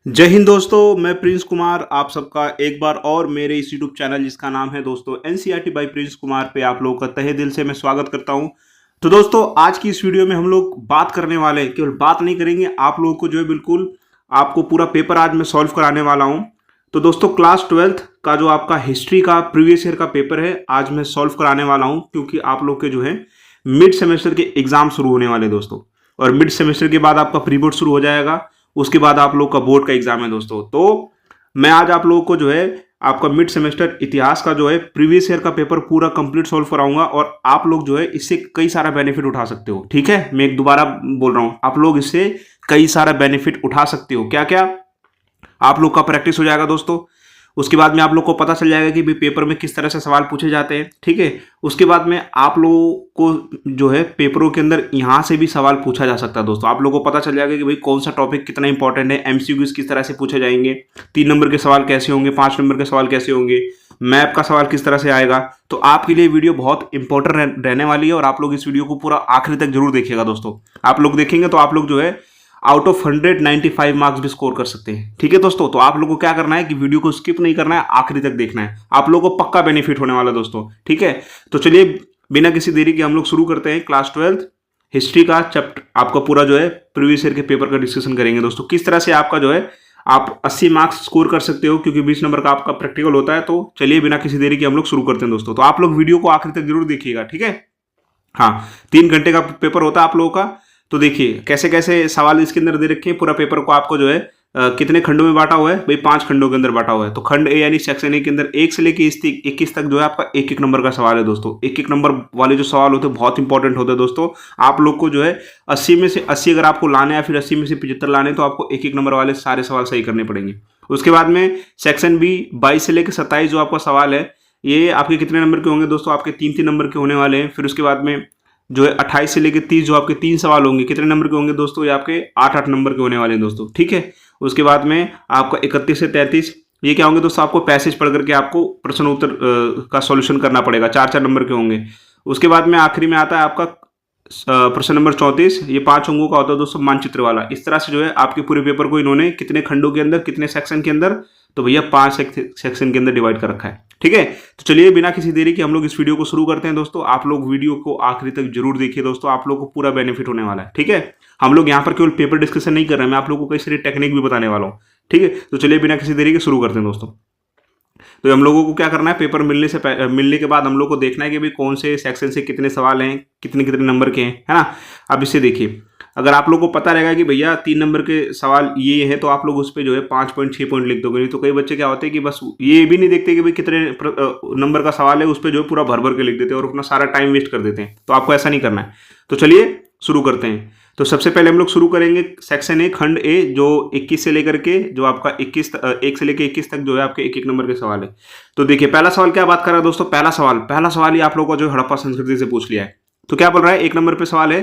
जय हिंद दोस्तों, मैं प्रिंस कुमार आप सबका एक बार और मेरे इस यूट्यूब चैनल जिसका नाम है दोस्तों एनसीईआरटी बाय प्रिंस कुमार पे आप लोगों का तहे दिल से मैं स्वागत करता हूं। तो दोस्तों आज की इस वीडियो में हम लोग बात करने वाले हैं, केवल बात नहीं करेंगे, आप लोगों को जो है बिल्कुल आपको पूरा पेपर आज मैं सॉल्व कराने वाला हूं। तो दोस्तों क्लास 12th का जो आपका हिस्ट्री का प्रीवियस ईयर का पेपर है आज मैं सॉल्व कराने वाला हूँ, क्योंकि आप लोग के जो है मिड सेमेस्टर के एग्जाम शुरू होने वाले दोस्तों, और मिड सेमेस्टर के बाद आपका प्री बोर्ड शुरू हो जाएगा, उसके बाद आप लोग का बोर्ड का एग्जाम है दोस्तों। तो मैं आज आप लोगों को जो है आपका मिड सेमेस्टर इतिहास का जो है प्रीवियस ईयर का पेपर पूरा कंप्लीट सॉल्व कराऊंगा, और आप लोग जो है इससे कई सारा बेनिफिट उठा सकते हो। ठीक है, मैं एक दोबारा बोल रहा हूं, आप लोग इससे कई सारा बेनिफिट उठा सकते हो। क्या क्या? आप लोग का प्रैक्टिस हो जाएगा दोस्तों, उसके बाद में आप लोग को पता चल जाएगा कि भाई पेपर में किस तरह से सवाल पूछे जाते हैं। ठीक है, उसके बाद में आप लोगों को जो है पेपरों के अंदर यहाँ से भी सवाल पूछा जा सकता है दोस्तों। आप लोगों को पता चल जाएगा कि भाई कौन सा टॉपिक कितना इंपॉर्टेंट है, एमसीक्यूज किस तरह से पूछे जाएंगे, 3 नंबर के सवाल कैसे होंगे, 5 नंबर के सवाल कैसे होंगे, मैप का सवाल किस तरह से आएगा। तो आपके लिए वीडियो बहुत इंपॉर्टेंट रहने वाली है, और आप लोग इस वीडियो को पूरा आखिरी तक जरूर देखिएगा दोस्तों। आप लोग देखेंगे तो आप लोग जो है आउट ऑफ 195 मार्क्स भी स्कोर कर सकते हैं। ठीक है दोस्तों, तो आप लोगों को क्या करना है कि वीडियो को स्किप नहीं करना है, आखिरी तक देखना है, आप लोगों को पक्का बेनिफिट होने वाला दोस्तों। ठीक है, तो चलिए बिना किसी देरी के हम लोग शुरू करते हैं क्लास 12th हिस्ट्री का चैप्टर। आपका पूरा जो है प्रीवियस ईयर के पेपर का डिस्कशन करेंगे दोस्तों, किस तरह से आपका जो है आप 80 मार्क्स स्कोर कर सकते हो, क्योंकि 20 नंबर का आपका प्रैक्टिकल होता है। तो चलिए बिना किसी देरी के हम लोग शुरू करते हैं दोस्तों। तो आप लोग वीडियो को आखिरी तक जरूर देखिएगा। ठीक है, हाँ 3 घंटे का पेपर होता है आप लोगों का। तो देखिए कैसे कैसे सवाल इसके अंदर दे रखे हैं। पूरा पेपर को आपको जो है कितने खंडों में बांटा हुआ है भाई, 5 खंडों के अंदर बांटा हुआ है। तो खंड ए यानी सेक्शन ए के अंदर 1 से लेके 21 तक जो है आपका एक एक नंबर का सवाल है दोस्तों। एक एक नंबर वाले जो सवाल होते हैं बहुत इंपॉर्टेंट होते हैं दोस्तों। आप लोग को जो है 80 में से 80 अगर आपको लाने हैं, फिर 80 में से 75 लाने, तो आपको एक एक नंबर वाले सारे सवाल सही करने पड़ेंगे। उसके बाद में सेक्शन बी 22 से लेकर 27 जो आपका सवाल है, ये आपके कितने नंबर के होंगे दोस्तों? आपके 3-3 नंबर के होने वाले हैं। फिर उसके बाद में जो है 28 से लेकर 30 जो आपके 3 सवाल होंगे, कितने नंबर के होंगे दोस्तों? ये आपके 8-8 नंबर के होने वाले हैं दोस्तों। ठीक है, उसके बाद में आपका 31 से 33 ये क्या होंगे दोस्तों? आपको पैसेज पढ़ करके आपको प्रश्न उत्तर का सॉल्यूशन करना पड़ेगा, 4-4 नंबर के होंगे। उसके बाद में आखिरी में आता है आपका प्रश्न नंबर 34, ये 5 अंकों का होता है दोस्तों, मानचित्र वाला। इस तरह से जो है आपके पूरे पेपर को इन्होंने कितने खंडों के अंदर, कितने सेक्शन के अंदर, तो भैया 5 सेक्शन के अंदर डिवाइड कर रखा है। ठीक है, तो चलिए बिना किसी देरी के हम लोग इस वीडियो को शुरू करते हैं दोस्तों। आप लोग वीडियो को आखिरी तक जरूर देखिए दोस्तों, आप लोग को पूरा बेनिफिट होने वाला है। ठीक है, हम लोग यहाँ पर केवल पेपर डिस्कशन नहीं कर रहे हैं, मैं आप लोगों को कई सारी टेक्निक भी बताने वाला हूँ। ठीक है, तो चलिए बिना किसी देरी के शुरू करते हैं दोस्तों। तो हम लोगों को क्या करना है, पेपर मिलने के बाद हम लोग को देखना है कि भाई कौन से सेक्शन से कितने सवाल हैं, कितने कितने नंबर के हैं, है ना। अब इससे देखिए, अगर आप लोग को पता रहेगा कि भैया 3 नंबर के सवाल ये है, तो आप लोग उस पर जो है 5 पॉइंट 6 पॉइंट लिख दोगे। नहीं तो कई बच्चे क्या होते हैं कि बस ये भी नहीं देखते कि भाई कितने नंबर का सवाल है, उस पर जो है पूरा भर भर के लिख देते हैं और अपना सारा टाइम वेस्ट कर देते हैं। तो आपको ऐसा नहीं करना है। तो चलिए शुरू करते हैं। तो सबसे पहले हम लोग शुरू करेंगे सेक्शन ए, खंड ए, जो 21 से लेकर के जो आपका 1 से लेकर 21 तक जो है आपके एक एक नंबर के सवाल है। तो देखिए पहला सवाल क्या बात कर रहा है दोस्तों? पहला सवाल ही आप लोगों को जो हड़प्पा संस्कृति से पूछ लिया है। तो क्या बोल रहा है? 1 नंबर पे सवाल है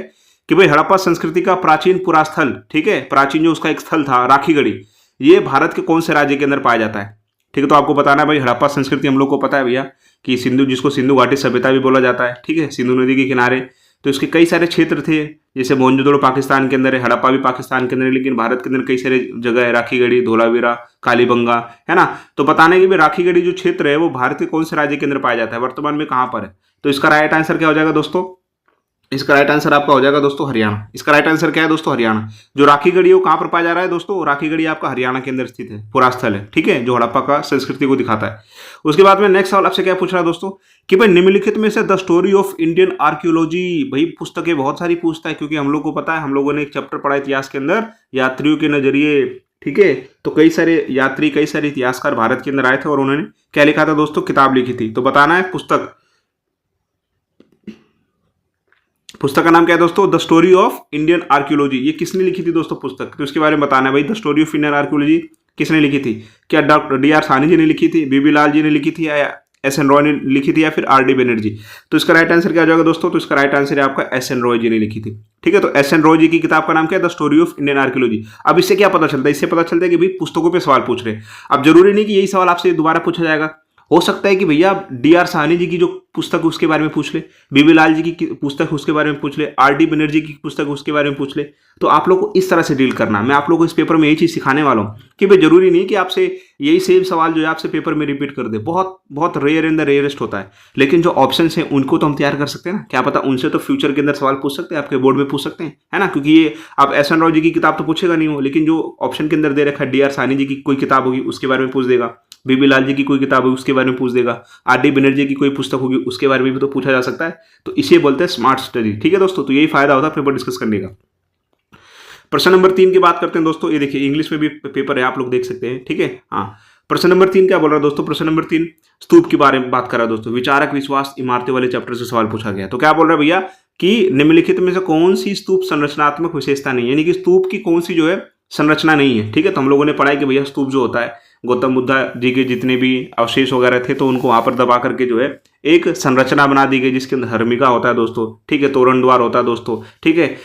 कि भाई हड़प्पा संस्कृति का प्राचीन पुरास्थल, ठीक है, प्राचीन जो उसका एक स्थल था राखीगढ़ी, ये भारत के कौन से राज्य के अंदर पाया जाता है? ठीक है, तो आपको बताना है भाई हड़प्पा संस्कृति हम लोग को पता है भैया कि जिसको सिंधु घाटी सभ्यता भी बोला जाता है। ठीक है, सिंधु नदी के किनारे तो इसके कई सारे क्षेत्र थे, जैसे मोहनजोदड़ो पाकिस्तान के अंदर है, हड़प्पा भी पाकिस्तान के अंदर है, लेकिन भारत के अंदर कई सारे जगह है, राखीगढ़ी, धोलावीरा, कालीबंगा, है ना। तो बताने की भी राखीगढ़ी जो क्षेत्र है वो भारत के कौन से राज्य के अंदर पाया जाता है, वर्तमान में कहाँ पर है? तो इसका राइट आंसर क्या हो जाएगा दोस्तों? इसका राइट आंसर आपका हो जाएगा दोस्तों हरियाणा। इसका राइट आंसर क्या है दोस्तों? हरियाणा। जो राखीगढ़ी है वो कहाँ पर पाया जा रहा है दोस्तों? राखीगढ़ी आपका हरियाणा के अंदर स्थित है, पुरास्थल है। ठीक है, जो हड़प्पा का संस्कृति को दिखाता है। उसके बाद में नेक्स्ट सवाल आपसे क्या पूछ रहा है दोस्तों कि भाई निम्नलिखित में से the story of Indian archaeology, भाई पुस्तकें बहुत सारी पूछता है, क्योंकि हम लोग को पता है, हम लोगों ने एक चैप्टर पढ़ा इतिहास के अंदर यात्रियों के नजरिए। ठीक है, तो कई सारे यात्री, कई सारे इतिहासकार भारत के अंदर आए थे और उन्होंने क्या लिखा था दोस्तों? किताब लिखी थी। तो बताना है पुस्तक का नाम क्या है दोस्तों? The story of Indian archaeology. ये किसने लिखी थी दोस्तों पुस्तक? तो इसके बारे में बताना है भाई, the story of Indian archaeology किसने लिखी थी? क्या doctor D R Sahni ji ने लिखी थी, बीबी लाल जी ने लिखी थी, या एस एन रॉय ने लिखी थी, या फिर आर डी बनर्जी? तो इसका राइट आंसर क्या हो जाएगा दोस्तों? तो इसका राइट आंसर है आपका एस एन रॉय जी ने लिखी थी। ठीक है, तो एस एन रॉय जी की किताब का नाम क्या है? The story of Indian archaeology. अब इससे क्या पता चलता है? इससे पता चलता है कि भाई पुस्तकों पर सवाल पूछ रहे हैं। अब जरूरी नहीं कि यही सवाल आपसे दोबारा पूछा जाएगा, हो सकता है कि भैया डी.आर. साहनी जी की जो पुस्तक उसके बारे में पूछ ले, बीबी लाल जी की पुस्तक उसके बारे में पूछ ले, आर.डी. बनर्जी की पुस्तक उसके बारे में पूछ ले। तो आप लोग को इस तरह से डील करना। मैं आप लोग को इस पेपर में यही चीज़ सिखाने वाला हूँ कि भाई जरूरी नहीं कि आपसे यही सेम सवाल जो है आपसे पेपर में रिपीट कर दे, बहुत बहुत रेयर इन द रेयरेस्ट होता है। लेकिन जो ऑप्शन हैं उनको तो हम तैयार कर सकते हैं ना, क्या पता उनसे तो फ्यूचर के अंदर सवाल पूछ सकते हैं, आपके बोर्ड में पूछ सकते हैं, है ना। क्योंकि ये आप एस.एन. राव जी की किताब तो पूछेगा नहीं हो, लेकिन जो ऑप्शन के अंदर दे रखा है डी.आर. साहनी जी की कोई किताब होगी उसके बारे में पूछ देगा, बीबी लाल जी की कोई किताब होगी उसके बारे में पूछ देगा, आर.डी. बनर्जी की कोई पुस्तक होगी उसके बारे में भी तो पूछा जा सकता है। तो इसे बोलते हैं स्मार्ट स्टडी। ठीक है दोस्तों, तो यही फायदा होता है पेपर डिस्कस करने का। प्रश्न नंबर 3 की बात करते हैं दोस्तों। ये देखिए इंग्लिश में भी पेपर है, आप लोग देख सकते हैं। ठीक है, हाँ। प्रश्न नंबर 3 क्या बोल रहा है दोस्तों? प्रश्न नंबर 3 स्तूप के बारे में बात कर रहा है दोस्तों। विचारक विश्वास इमारतें वाले चैप्टर से सवाल पूछा गया। तो क्या बोल रहा है भैया कि निम्नलिखित में से कौन सी स्तूप संरचनात्मक विशेषता नहीं है, यानी कि स्तूप की कौन सी जो है संरचना नहीं है। ठीक है, तो हम लोगों ने पढ़ा है कि भैया स्तूप जो होता है गौतम बुद्धा जी के जितने भी अवशेष वगैरह थे तो उनको वहां पर दबा करके जो है एक संरचना बना दी गई जिसके अंदर हर्मिका होता है दोस्तों। ठीक है, तोरण द्वार होता है दोस्तों। ठीक है,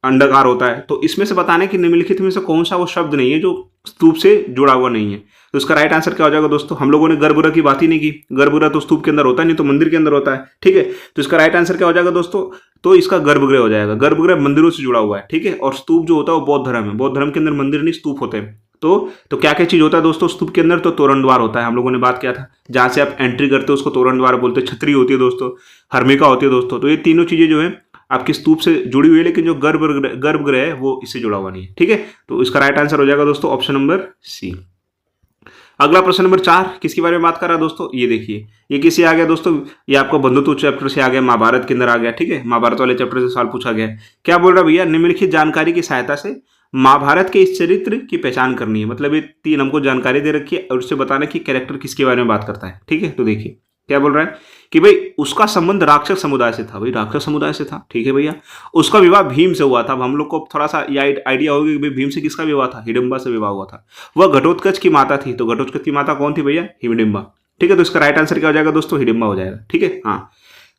अंडाकार होता है। तो इसमें से बताने कि निम्नलिखित में से कौन सा वो शब्द नहीं है जो स्तूप से जुड़ा हुआ नहीं है। तो इसका राइट आंसर क्या हो जाएगा दोस्तों? हम लोगों ने गर्भगृह की बात ही नहीं की। गर्भगृह तो स्तूप के अंदर होता है, नहीं तो मंदिर के अंदर होता है। ठीक है, तो इसका राइट आंसर क्या हो जाएगा दोस्तों? तो इसका गर्भगृह हो जाएगा। गर्भगृह मंदिरों से जुड़ा हुआ है। ठीक है, और स्तूप जो होता है वो बौद्ध धर्म है। बौद्ध धर्म के अंदर मंदिर नहीं स्तूप होते हैं। तो क्या क्या चीज होता है दोस्तों स्तूप के अंदर? तो तोरण द्वार होता है, हम लोगों ने बात किया था। जहां से आप एंट्री करते हो उसको तोरण द्वार बोलते हैं। छतरी होती है दोस्तों, हर्मिका होती है दोस्तों। तो ये तीनों चीजें जो है आपकी स्तूप से जुड़ी हुई है, लेकिन जो गर्भगृह है वो इससे जुड़ा हुआ नहीं है। ठीक है, तो इसका राइट आंसर हो जाएगा दोस्तों ऑप्शन नंबर सी। अगला प्रश्न नंबर 4 किसके बारे में बात कर रहा है दोस्तों? ये देखिए, ये किससे आ गया दोस्तों? ये आपका बंधुत्व चैप्टर से आ गया, महाभारत के अंदर आ गया। ठीक है, महाभारत वाले चैप्टर से सवाल पूछा गया। क्या बोल रहा है भैया? निम्नलिखित जानकारी की सहायता से महाभारत के इस चरित्र की पहचान करनी है। मतलब ये 3 हमको जानकारी दे रखी है और उससे बताना कि कैरेक्टर किसके बारे में बात करता है। ठीक है, तो देखिए क्या बोल रहा है कि भाई उसका संबंध राक्षस समुदाय से था। भाई राक्षस समुदाय से था। ठीक है भैया, उसका विवाह भीम से हुआ था। अब हम लोग को थोड़ा सा ये आइडिया होगा कि भाई भीम से किसका विवाह था? हिडिंबा से विवाह हुआ था। वह घटोत्कच की माता थी। तो घटोत्कच की माता कौन थी भैया? हिडिंबा। ठीक है, तो इसका राइट आंसर क्या हो जाएगा दोस्तों? हिडिंबा हो जाएगा। ठीक है, हाँ।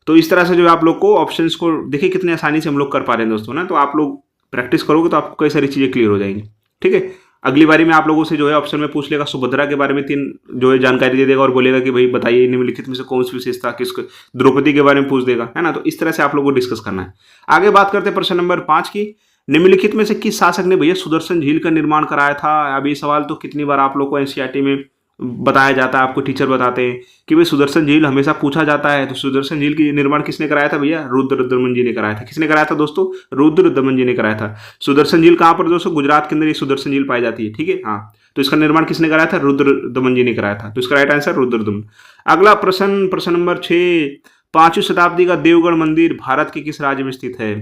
तो इस तरह से जो आप लोग को ऑप्शंस को देखिए कितने आसानी से हम लोग कर पा रहे हैं दोस्तों ना। तो आप लोग प्रैक्टिस करोगे तो आपको कई सारी चीजें क्लियर हो जाएंगी। ठीक है, अगली बारी में आप लोगों से जो है ऑप्शन में पूछ लेगा, सुभद्रा के बारे में 3 जो है जानकारी दे देगा और बोलेगा कि भाई बताइए निम्नलिखित में से कौन सी विशेषता किसको, द्रौपदी के बारे में पूछ देगा, है ना। तो इस तरह से आप लोगों को डिस्कस करना है। आगे बात करते हैं प्रश्न नंबर 5 की। निम्नलिखित में से किस शासक ने भैया सुदर्शन झील का निर्माण कराया था? अब ये सवाल तो कितनी बार आप लोग को एनसीईआरटी में बताया जाता है, आपको टीचर बताते हैं कि भाई सुदर्शन झील हमेशा पूछा जाता है। तो सुदर्शन झील की निर्माण किसने कराया था भैया? रुद्रदमन जी ने कराया था। किसने कराया था दोस्तों? रुद्रदमन जी ने कराया था। सुदर्शन झील कहाँ पर दोस्तों? गुजरात के अंदर ये सुदर्शन झील पाई जाती है। ठीक है, हाँ। तो इसका निर्माण किसने कराया था? रुद्रदमन जी ने कराया था। तो इसका राइट आंसर रुद्रदमन। अगला प्रश्न नंबर 6, 5वीं शताब्दी का देवगढ़ मंदिर भारत के किस राज्य में स्थित है?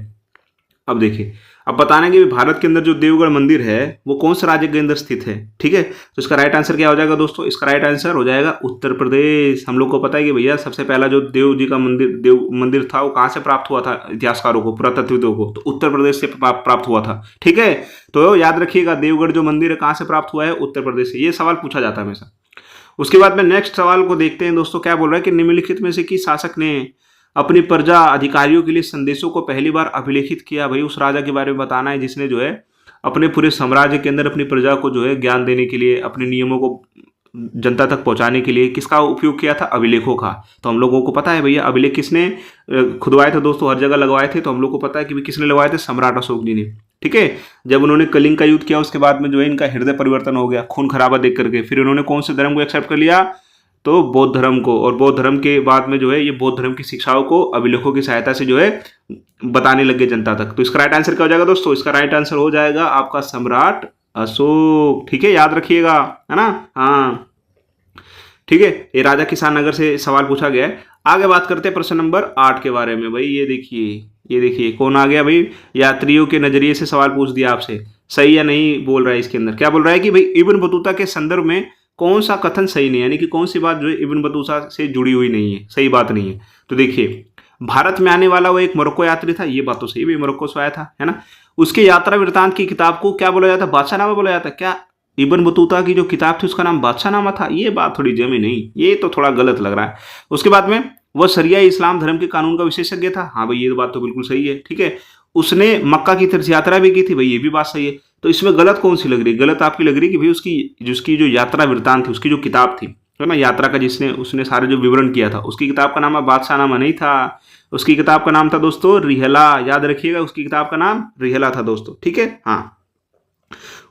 अब देखिए, अब बताना कि भारत के अंदर जो देवगढ़ मंदिर है वो कौन से राज्य के अंदर स्थित है। ठीक है, तो इसका राइट आंसर क्या हो जाएगा दोस्तों? इसका राइट आंसर हो जाएगा उत्तर प्रदेश। हम लोग को पता है कि भैया सबसे पहला जो देव जी का मंदिर था वो कहाँ से प्राप्त हुआ था इतिहासकारों को, पुरातत्वविदों को? तो उत्तर प्रदेश से प्राप्त हुआ था। ठीक है, तो याद रखिएगा देवगढ़ जो मंदिर है कहाँ से प्राप्त हुआ है? उत्तर प्रदेश से। ये सवाल पूछा जाता है हमेशा। उसके बाद में नेक्स्ट सवाल को देखते हैं दोस्तों। क्या बोल रहा है कि निम्नलिखित में से किस शासक ने अपनी प्रजा अधिकारियों के लिए संदेशों को पहली बार अभिलेखित किया? भाई उस राजा के बारे में बताना है जिसने जो है अपने पूरे साम्राज्य के अंदर अपनी प्रजा को जो है ज्ञान देने के लिए, अपने नियमों को जनता तक पहुंचाने के लिए किसका उपयोग किया था? अभिलेखों का। तो हम लोगों को पता है भैया अभिलेख किसने खुदवाए थे दोस्तों, हर जगह लगवाए थे। तो हम लोग को पता है कि किसने लगवाए थे? सम्राट अशोक जी ने। ठीक है, जब उन्होंने कलिंग का युद्ध किया उसके बाद में जो है इनका हृदय परिवर्तन हो गया, खून खराबा देख करके। फिर उन्होंने कौन से धर्म को एक्सेप्ट कर लिया? तो बौद्ध धर्म को। और बौद्ध धर्म के बाद में जो है ये बौद्ध धर्म की शिक्षाओं को अभिलेखों की सहायता से जो है बताने लगे जनता तक। तो इसका राइट आंसर क्या हो जाएगा दोस्तों? इसका राइट आंसर हो जाएगा आपका सम्राट अशोक। ठीक है, याद रखिएगा, है ना। हाँ, ठीक है, ये राजा किसान नगर से सवाल पूछा गया है। आगे बात करते हैं प्रश्न नंबर 8 के बारे में। भाई ये देखिए कौन आ गया भाई? यात्रियों के नजरिए से सवाल पूछ दिया आपसे, सही या नहीं बोल रहा है इसके अंदर। क्या बोल रहा है कि भाई इब्न बतूता के संदर्भ में कौन सा कथन सही नहीं है, यानी कि कौन सी बात जो है इब्न बतूता से जुड़ी हुई नहीं है, सही बात नहीं है। तो देखिए, भारत में आने वाला वो एक मोरक्को यात्री था, ये बात तो सही, भी मोरक्को से आया था, है ना। उसके यात्रा वृतांत की किताब को क्या बोला जाता है? बादशाहनामा बोला जाता है। क्या इब्न बतूता की जो किताब थी उसका नाम बादशाहनामा था? ये बात थोड़ी जमी नहीं, ये तो थोड़ा गलत लग रहा है। उसके बाद में वह शरिया इस्लाम धर्म के कानून का विशेषज्ञ था। हाँ भाई, ये बात तो बिल्कुल सही है। ठीक है, उसने मक्का की तीर्थ यात्रा भी की थी। भाई ये भी बात सही है। तो इसमें गलत कौन सी लग रही है? गलत आपकी लग रही है कि भाई उसकी जो यात्रा वृतांत थी, उसकी जो किताब थी है ना, यात्रा का जिसने उसने सारे जो विवरण किया था, उसकी किताब का नाम है बादशाहनामा नहीं था, उसकी किताब का नाम था दोस्तों रिहला। याद रखिएगा, उसकी किताब का नाम रिहला था दोस्तों, ठीक है। हाँ,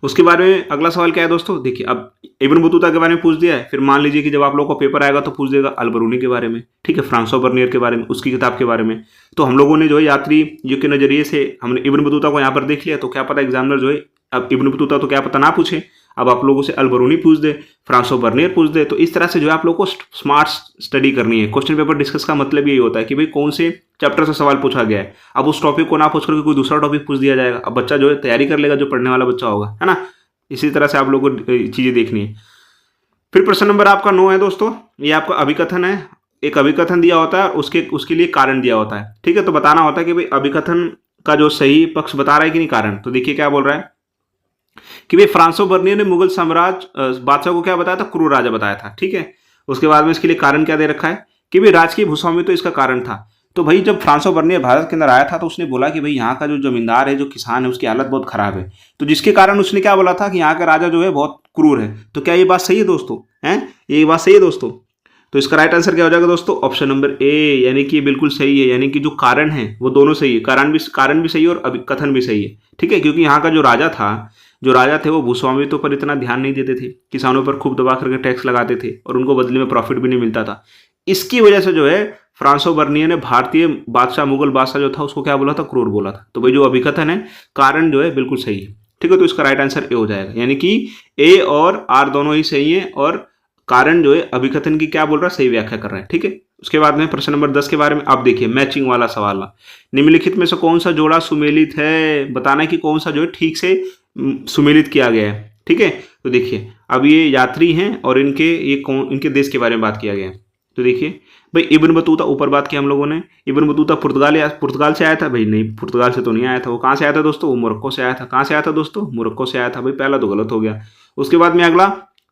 उसके बारे में अगला सवाल क्या है दोस्तों, देखिए अब इब्न बतूता के बारे में पूछ दिया है, फिर मान लीजिए कि जब आप लोगों को पेपर आएगा तो पूछ देगा अल-बरूनी के बारे में, ठीक है, फ्रांसो बर्नियर के बारे में, उसकी किताब के बारे में। तो हम लोगों ने जो है यात्री युग के नजरिए से हमने इब्न बतूता को यहाँ पर देख लिया, तो क्या पता एग्जामिनर जो है अब इब्न बतूता तो क्या पता ना पूछे, अब आप लोगों से अल-बरूनी पूछ दे, फ्रांसो बर्नियर पूछ दे। तो इस तरह से जो है आप लोगों को स्मार्ट स्टडी करनी है। क्वेश्चन पेपर डिस्कस का मतलब यही होता है कि भाई कौन से चैप्टर से सवाल पूछा गया है। अब उस टॉपिक को ना पूछ करके कोई दूसरा टॉपिक पूछ दिया जाएगा, अब बच्चा जो है तैयारी कर लेगा, जो पढ़ने वाला बच्चा होगा, है ना। इसी तरह से आप लोगों को चीजें देखनी है। फिर प्रश्न नंबर आपका 9 है दोस्तों, ये आपका अभिकथन है। एक अभिकथन दिया होता है, उसके लिए कारण दिया होता है, ठीक है। तो बताना होता है कि भाई अभिकथन का जो सही पक्ष बता रहा है कि नहीं कारण। तो देखिए क्या बोल रहा है कि भाई फ्रांसो बर्नियर ने मुगल साम्राज्य बादशाह को क्या बताया था, क्रूर राजा बताया था, ठीक है। उसके बाद में इसके लिए कारण क्या दे रखा है कि भाई राजकीय भूस्वामी तो इसका कारण था। तो भाई जब फ्रांसो बर्नियर भारत के अंदर आया था तो उसने बोला कि भाई यहाँ का जो जमींदार है, जो किसान है, उसकी हालत बहुत खराब है। तो जिसके कारण उसने क्या बोला था कि यहाँ का राजा जो है बहुत क्रूर है। तो क्या ये बात सही है दोस्तों, हैं, ये बात सही है दोस्तों। तो इसका राइट आंसर क्या हो जाएगा दोस्तों, ऑप्शन नंबर ए, यानी कि बिल्कुल सही है। यानी कि जो कारण है वो दोनों सही है, कारण भी सही है और अभिकथन भी सही है, ठीक है। क्योंकि यहाँ का जो राजा थे वो भूस्वामित्व पर इतना ध्यान नहीं देते थे, किसानों पर खूब दबा करके टैक्स लगाते थे और उनको बदले में प्रॉफिट भी नहीं मिलता था। इसकी वजह से जो है फ्रांसो बर्नियर ने भारतीय बादशाह, मुगल बादशाह जो था, उसको क्या बोला था, क्रूर बोला था। तो भाई जो अभिकथन है, कारण जो है बिल्कुल सही है, ठीक है। तो इसका राइट आंसर ए हो जाएगा, यानी कि ए और आर दोनों ही सही है और कारण जो है अभिकथन की क्या बोल रहा है, सही व्याख्या कर रहा है, ठीक है। उसके बाद में प्रश्न नंबर 10 के बारे में आप देखिए, मैचिंग वाला सवाल। निम्नलिखित में से कौन सा जोड़ा सुमेलित है, बताना है कि कौन सा जो है ठीक से सुमेलित किया गया है, ठीक है। तो देखिए अब ये यात्री हैं और इनके देश के बारे में बात किया गया है। तो देखिए भाई इब्न बतूता, ऊपर बात की हम लोगों ने, इब्न बतूता पुर्तगाल से आया था। भाई नहीं, पुर्तगाल से तो नहीं आया था। वो कहाँ से आया था दोस्तों, वो मोरक्को से आया था। कहाँ से आया था दोस्तों, मोरक्को से आया था। भाई पहला तो गलत हो गया। उसके बाद में अगला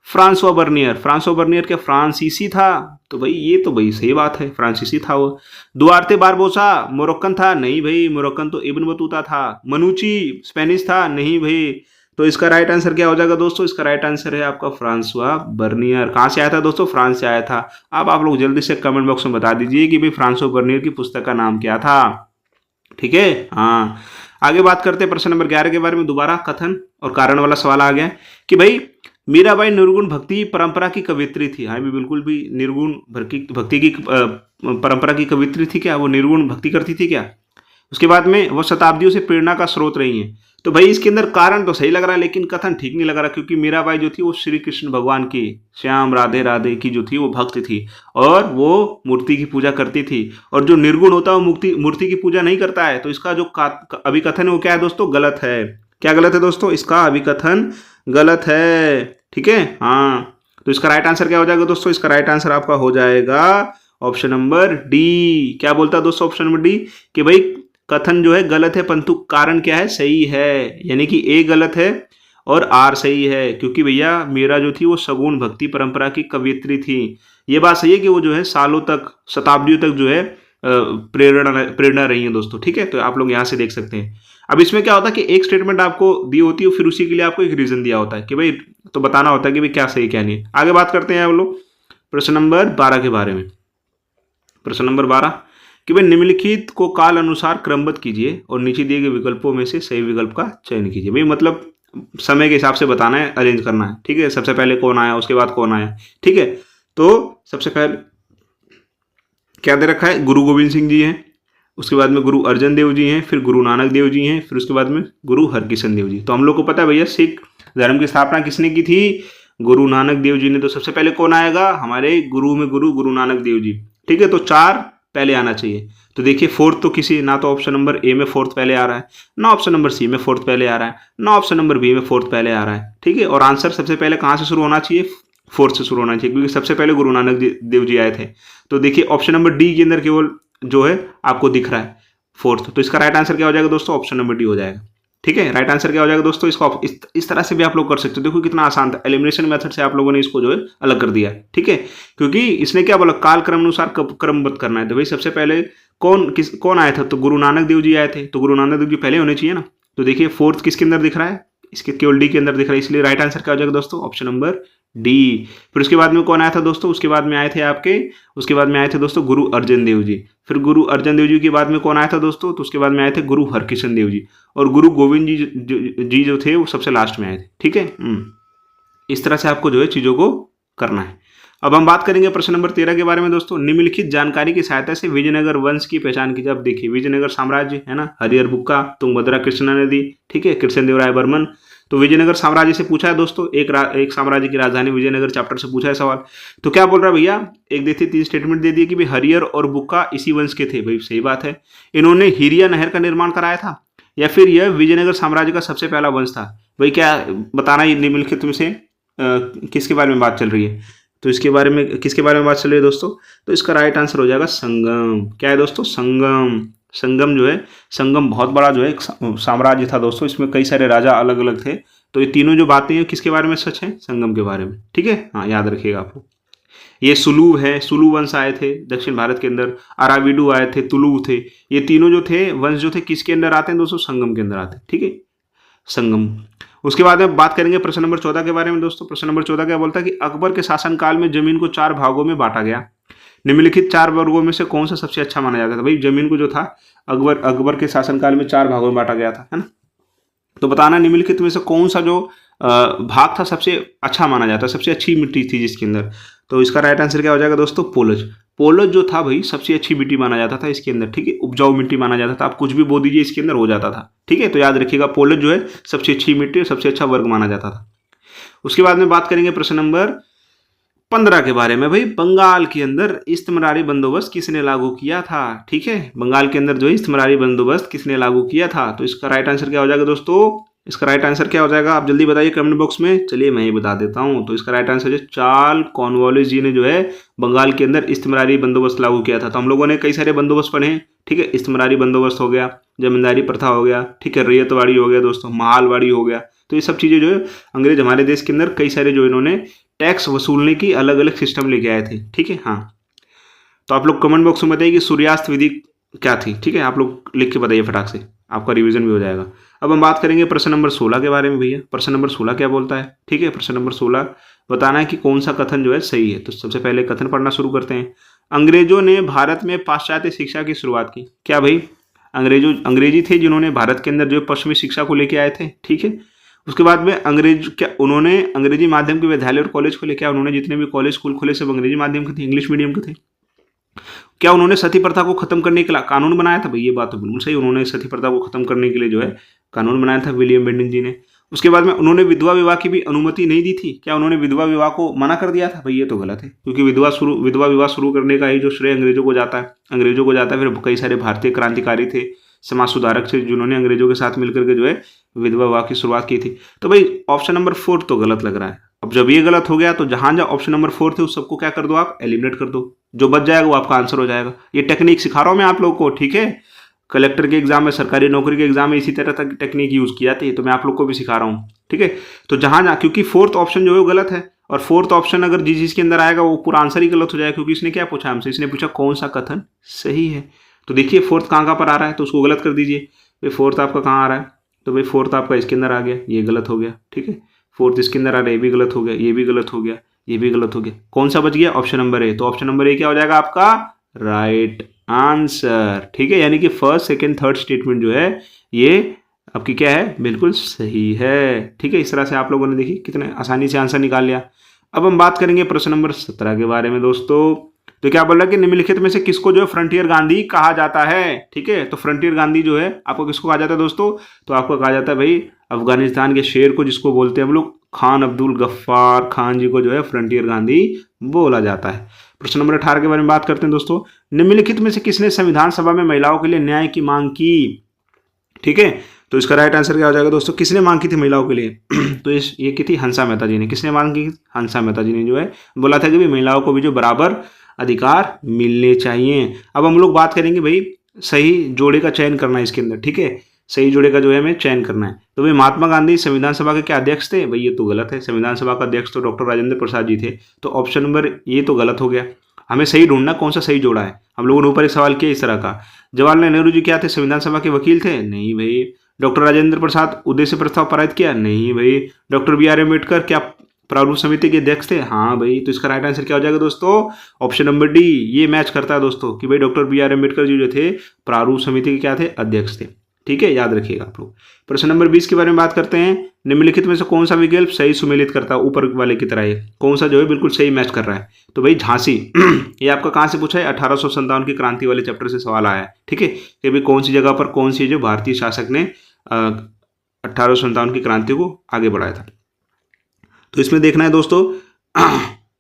फ्रांसो बर्नियर क्या फ्रांसीसी था, तो भाई ये तो भाई सही बात है, फ्रांसीसी था वो। दुआर्ते बारबोसा मोरक्कन था, नहीं भाई, मोरक्कन तो इब्न बतूता था। मनुची स्पेनिश था, नहीं भाई। तो इसका राइट आंसर क्या हो जाएगा दोस्तों, इसका राइट आंसर है आपका फ्रांसवा बर्नियर। कहाँ से आया था दोस्तों, फ्रांस से आया था। अब आप लोग जल्दी से कमेंट बॉक्स में बता दीजिए कि भाई फ्रांसो बर्नियर की पुस्तक का नाम क्या था, ठीक है। हाँ, आगे बात करते हैं प्रश्न नंबर 11 के बारे में। दोबारा कथन और कारण वाला सवाल आ गया कि भाई मीराबाई निर्गुण भक्ति परंपरा की कवित्री थी। हाँ, भी बिल्कुल भी निर्गुण भक्ति की परंपरा की कवित्री थी क्या, वो निर्गुण भक्ति करती थी क्या। उसके बाद में वो शताब्दियों से प्रेरणा का स्रोत रही हैं। तो भाई इसके अंदर कारण तो सही लग रहा है लेकिन कथन ठीक नहीं लग रहा, क्योंकि मीराबाई जो थी वो श्री कृष्ण भगवान की, श्याम राधे राधे की जो थी वो भक्त थी और वो मूर्ति की पूजा करती थी। और जो निर्गुण होता है वो मूर्ति की पूजा नहीं करता है। तो इसका जो अभिकथन है वो क्या है दोस्तों, गलत है। क्या गलत है दोस्तों, इसका अभिकथन गलत है, ठीक है। हाँ, तो इसका राइट आंसर क्या हो जाएगा दोस्तों, इसका राइट आंसर आपका हो जाएगा ऑप्शन नंबर डी। क्या बोलता है दोस्तों ऑप्शन नंबर डी, कि भाई कथन जो है गलत है परंतु कारण क्या है, सही है। यानी कि ए गलत है और आर सही है, क्योंकि भैया मीरा जो थी वो सगुण भक्ति परंपरा की कवियत्री थी। ये बात सही है कि वो जो है सालों तक, शताब्दियों तक जो है प्रेरणा रही है दोस्तों, ठीक है। तो आप लोग यहाँ से देख सकते हैं। अब इसमें क्या होता है कि एक स्टेटमेंट आपको दी होती है, फिर उसी के लिए आपको एक रीजन दिया होता है कि भाई, तो बताना होता है कि भाई क्या सही क्या नहीं। आगे बात करते हैं हम लोग प्रश्न नंबर 12 के बारे में। प्रश्न नंबर 12 कि भाई निम्नलिखित को काल अनुसार क्रमबद्ध कीजिए और नीचे दिए गए विकल्पों में से सही विकल्प का चयन कीजिए। भाई मतलब समय के हिसाब से बताना है, अरेंज करना है, ठीक है। सबसे पहले कौन आया, उसके बाद कौन आया, ठीक है। तो सबसे पहले क्या दे रखा है, गुरु गोविंद सिंह जी हैं, उसके बाद में गुरु अर्जन देव जी हैं, फिर गुरु नानक देव जी हैं, फिर उसके बाद में गुरु हरकिशन देव जी। तो हम लोग को पता है भैया सिख धर्म की स्थापना किसने की थी, गुरु नानक देव जी ने। तो सबसे पहले कौन आएगा, हमारे गुरु में गुरु नानक देव जी, ठीक है। तो 4 पहले आना चाहिए। तो देखिए फोर्थ तो किसी, ना तो ऑप्शन नंबर ए में फोर्थ पहले आ रहा है, ना ऑप्शन नंबर सी में फोर्थ पहले आ रहा है, ना ऑप्शन नंबर बी में फोर्थ पहले आ रहा है, ठीक है। और आंसर सबसे पहले कहाँ से शुरू होना चाहिए, फोर्थ से शुरू होना चाहिए, क्योंकि सबसे पहले गुरु नानक देव जी आए थे। तो देखिए ऑप्शन नंबर डी के अंदर केवल जो है आपको दिख रहा है फोर्थ। तो इसका राइट आंसर क्या हो जाएगा दोस्तों, ऑप्शन नंबर डी हो जाएगा, ठीक है। राइट आंसर क्या हो जाएगा दोस्तों, इसको इस तरह से भी आप लोग कर सकते हो। देखो कितना आसान था, एलिमिनेशन मेथड से आप लोगों ने इसको जो है अलग कर दिया, ठीक है। क्योंकि इसने क्या बोला, काल क्रम अनुसार क्रमबद्ध करना है। तो भाई सबसे पहले कौन आया था, तो गुरु नानक देव जी आए थे, तो गुरु नानक देव जी पहले होने चाहिए ना। तो देखिए फोर्थ किसके अंदर दिख रहा है, इसके केवल डी के अंदर दिख रहा है, इसलिए राइट आंसर क्या हो जाएगा दोस्तों, ऑप्शन नंबर डी। फिर उसके बाद में कौन आया था दोस्तों, उसके बाद में आए थे आपके, उसके बाद में आए थे दोस्तों गुरु अर्जन देव जी। फिर गुरु अर्जन देव जी के बाद में कौन आया था दोस्तों, तो उसके बाद में आए थे गुरु हरकिशन देव जी। और गुरु गोविंद जी जो थे वो सबसे लास्ट में आए थे। ठीक है, इस तरह से आपको जो है चीज़ों को करना है। अब हम बात करेंगे प्रश्न नंबर 13 के बारे में दोस्तों। निम्नलिखित जानकारी की सहायता से विजयनगर वंश की पहचान कीजिए। अब देखिए विजयनगर साम्राज्य है ना, हरिहर बुक्का, तुंगभद्रा कृष्णा नदी, ठीक है, कृष्णदेवराय बर्मन। तो विजयनगर साम्राज्य से पूछा है दोस्तों, एक साम्राज्य की राजधानी विजयनगर चैप्टर से पूछा है सवाल। तो क्या बोल रहा है भैया, एक देखिए 3 स्टेटमेंट दे दिए कि भाई हरिहर और बुक्का इसी वंश के थे। भाई सही बात है। इन्होंने हिरिया नहर का निर्माण कराया था, या फिर यह विजयनगर साम्राज्य का सबसे पहला वंश था। भाई क्या बताना, ये निम्नलिखित में से किसके बारे में बात चल रही है, तो इसके बारे में किसके बारे में बात चल रही है दोस्तों, तो इसका राइट आंसर हो जाएगा संगम। क्या है दोस्तों, संगम। संगम जो है, संगम बहुत बड़ा जो है एक साम्राज्य था दोस्तों, इसमें कई सारे राजा अलग अलग थे। तो ये तीनों जो बातें हैं किसके बारे में सच है, संगम के बारे में। ठीक है, हाँ याद रखिएगा आपको। ये सुलू है, सुलू वंश आए थे दक्षिण भारत के अंदर, अराविडू आए थे, तुलु थे। ये तीनों जो थे वंश जो थे किसके अंदर आते हैं दोस्तों, संगम के अंदर आते हैं। ठीक है, संगम। उसके बाद में बात करेंगे प्रश्न नंबर 14 के बारे में दोस्तों। प्रश्न नंबर 14 क्या बोलता है कि अकबर के शासनकाल में जमीन को 4 भागों में बांटा गया। निम्नलिखित 4 वर्गों में से कौन सा सबसे अच्छा माना जाता था। भाई जमीन को जो था अकबर के शासनकाल में 4 भागों में बांटा गया था, है ना। तो बताना निम्नलिखित में से कौन सा जो भाग था सबसे अच्छा माना जाता है, सबसे अच्छी मिट्टी थी जिसके अंदर। तो इसका राइट आंसर क्या हो जाएगा दोस्तों, पोलज। पोलज जो था भाई सबसे अच्छी मिट्टी माना जाता था इसके अंदर। ठीक है, उपजाऊ मिट्टी माना जाता था, आप कुछ भी बो दीजिए इसके अंदर हो जाता था। ठीक है, तो याद रखिएगा पोलज जो है सबसे अच्छी मिट्टी और सबसे अच्छा वर्ग माना जाता था। उसके बाद में बात करेंगे प्रश्न नंबर 15 के बारे में। भाई बंगाल के अंदर इस्तिमरारी बंदोबस्त किसने लागू किया था। ठीक है, बंगाल के अंदर जो इस्तिमरारी बंदोबस्त किसने लागू किया था, तो इसका राइट आंसर क्या हो जाएगा दोस्तों, इसका राइट आंसर क्या हो जाएगा, आप जल्दी बताइए कमेंट बॉक्स में। चलिए मैं ही बता देता हूं। तो इसका राइट आंसर है चार्ल्स कॉर्नवालिस जी ने जो है बंगाल के अंदर इस्तिमरारी बंदोबस्त लागू किया था। तो हम लोगों ने कई सारे बंदोबस्त पढ़े हैं। ठीक है, इस्तिमरारी बंदोबस्त हो गया, जमींदारी प्रथा हो गया, ठीक है, रैयतवाड़ी हो गया दोस्तों, मालवाड़ी हो गया। तो ये सब चीज़ें जो है अंग्रेज हमारे देश के अंदर कई सारे जो इन्होंने टैक्स वसूलने की अलग अलग सिस्टम लेके आए थे। ठीक है, हाँ। तो आप लोग कमेंट बॉक्स में बताइए कि सूर्यास्त विधि क्या थी। ठीक है, आप लोग लिख के बताइए फटाक से, आपका रिवीजन भी हो जाएगा। अब हम बात करेंगे प्रश्न नंबर 16 के बारे में। भैया प्रश्न नंबर 16 क्या बोलता है। ठीक है, प्रश्न नंबर 16 बताना है कि कौन सा कथन जो है सही है। तो सबसे पहले कथन पढ़ना शुरू करते हैं। अंग्रेजों ने भारत में पाश्चात्य शिक्षा की शुरुआत की। क्या भाई, अंग्रेजी थे जिन्होंने भारत के अंदर जो पश्चिमी शिक्षा को लेके आए थे। ठीक है, उसके बाद में उन्होंने अंग्रेजी माध्यम के विद्यालय और कॉलेज खोले। क्या उन्होंने जितने भी कॉलेज स्कूल खोले सब अंग्रेजी माध्यम के थे, इंग्लिश मीडियम के थे। क्या उन्होंने सती प्रथा को खत्म करने के लिए कानून बनाया था। भाई ये बात तो बिल्कुल सही, उन्होंने सती प्रथा को खत्म करने के लिए जो है कानून बनाया था विलियम बेंटिक जी ने। उसके बाद में उन्होंने विधवा विवाह की भी अनुमति नहीं दी थी। क्या उन्होंने विधवा विवाह को मना कर दिया था। भाई ये तो गलत है, क्योंकि विधवा विवाह शुरू करने का ही जो श्रेय अंग्रेजों को जाता है। फिर कई सारे भारतीय क्रांतिकारी थे, समाज सुधारक थे, जिन्होंने अंग्रेजों के साथ मिलकर के जो है विधवा विवाह की शुरुआत की थी। तो भाई ऑप्शन नंबर 4 तो गलत लग रहा है। अब जब ये गलत हो गया तो जहां ऑप्शन नंबर 4 थे उस सबको क्या कर दो, आप एलिमिनेट कर दो। जो बच जाएगा वो आपका आंसर हो जाएगा। ये टेक्निक सिखा रहा हूं मैं आप लोग को। ठीक है, कलेक्टर के एग्जाम में, सरकारी नौकरी के एग्जाम में इसी तरह तक टेक्निक यूज की जाती है, तो मैं आप लोग को भी सिखा रहा हूँ। ठीक है, तो क्योंकि 4th ऑप्शन जो है वो गलत है, और 4th ऑप्शन अगर जिसके अंदर आएगा वो पूरा आंसर ही गलत हो जाएगा। क्योंकि इसने क्या पूछा हमसे, इसने पूछा कौन सा कथन सही है। तो देखिए 4th कहाँ पर आ रहा है, तो उसको गलत कर दीजिए। भाई 4th आपका कहाँ आ रहा है, तो भाई 4th आपका इसके अंदर आ गया, ये गलत हो गया। ठीक है, 4th इसके अंदर आ रहा है, ये भी गलत हो गया, ये भी गलत हो गया, ये भी गलत हो गया। कौन सा बच गया, ऑप्शन नंबर ए। तो ऑप्शन नंबर ए क्या हो जाएगा आपका राइट आंसर। ठीक है, यानी कि फर्स्ट, सेकंड, थर्ड स्टेटमेंट जो है ये आपकी क्या है, बिल्कुल सही है। ठीक है, इस तरह से आप लोगों ने देखी कितने आसानी से आंसर निकाल लिया। अब हम बात करेंगे प्रश्न नंबर 17 के बारे में दोस्तों। तो क्या बोल रहा है कि निम्नलिखित में से किसको जो है फ्रंटियर गांधी कहा जाता है। ठीक है, तो फ्रंटियर गांधी जो है आपको किसको कहा जाता है दोस्तों, तो आपको कहा जाता है भाई अफगानिस्तान के शेर को, जिसको बोलते हैं हम लोग खान अब्दुल गफ्फार खान जी को जो है फ्रंटियर गांधी बोला जाता है। प्रश्न नंबर 18 के बारे में बात करते हैं दोस्तों। निम्नलिखित में से किसने संविधान सभा में महिलाओं के लिए न्याय की मांग की। ठीक है, तो इसका राइट आंसर क्या हो जाएगा दोस्तों, किसने मांग की थी महिलाओं के लिए तो ये की थी हंसा मेहता जी ने। किसने मांग की, हंसा मेहता जी ने जो है बोला था कि भाई महिलाओं को भी जो बराबर अधिकार मिलने चाहिए। अब हम लोग बात करेंगे भाई सही जोड़े का चयन करना है इसके अंदर। ठीक है, सही जोड़े का जो है हमें चयन करना है। तो भाई महात्मा गांधी संविधान सभा के क्या अध्यक्ष थे। भाई ये तो गलत है, संविधान सभा का अध्यक्ष तो डॉक्टर राजेंद्र प्रसाद जी थे। तो ऑप्शन नंबर ये तो गलत हो गया। हमें सही ढूंढना कौन सा सही जोड़ा है। हम लोगों ने ऊपर एक सवाल किया इस तरह का, जवाहरलाल नेहरू जी क्या थे, संविधान सभा के वकील थे। नहीं भाई। डॉक्टर राजेंद्र प्रसाद उद्देश्य प्रस्ताव पारित किया। नहीं भाई। डॉक्टर बी आर अम्बेडकर क्या प्रारूप समिति के अध्यक्ष थे? हाँ भाई, तो इसका राइट आंसर क्या हो जाएगा दोस्तों? Option number D. ये मैच करता है दोस्तों कि भाई doctor B are Ambedkar ji जो थे प्रारूप समिति के क्या थे? अध्यक्ष थे। ठीक है, याद रखिएगा आप लोग। प्रश्न नंबर 20 के बारे में बात करते हैं। निम्नलिखित में से कौन सा विकल्प सही सुमेलित करता है? ऊपर वाले की तरह ये कौन सा जो है बिल्कुल सही मैच कर रहा है? तो भाई झांसी। ये आपका कहाँ से पूछा है? 1857 की क्रांति वाले चैप्टर से सवाल आया है। ठीक है, कि भाई कौन सी जगह पर कौन सी जो भारतीय शासक ने 1857 की क्रांति को आगे बढ़ाया था। तो इसमें देखना है दोस्तों,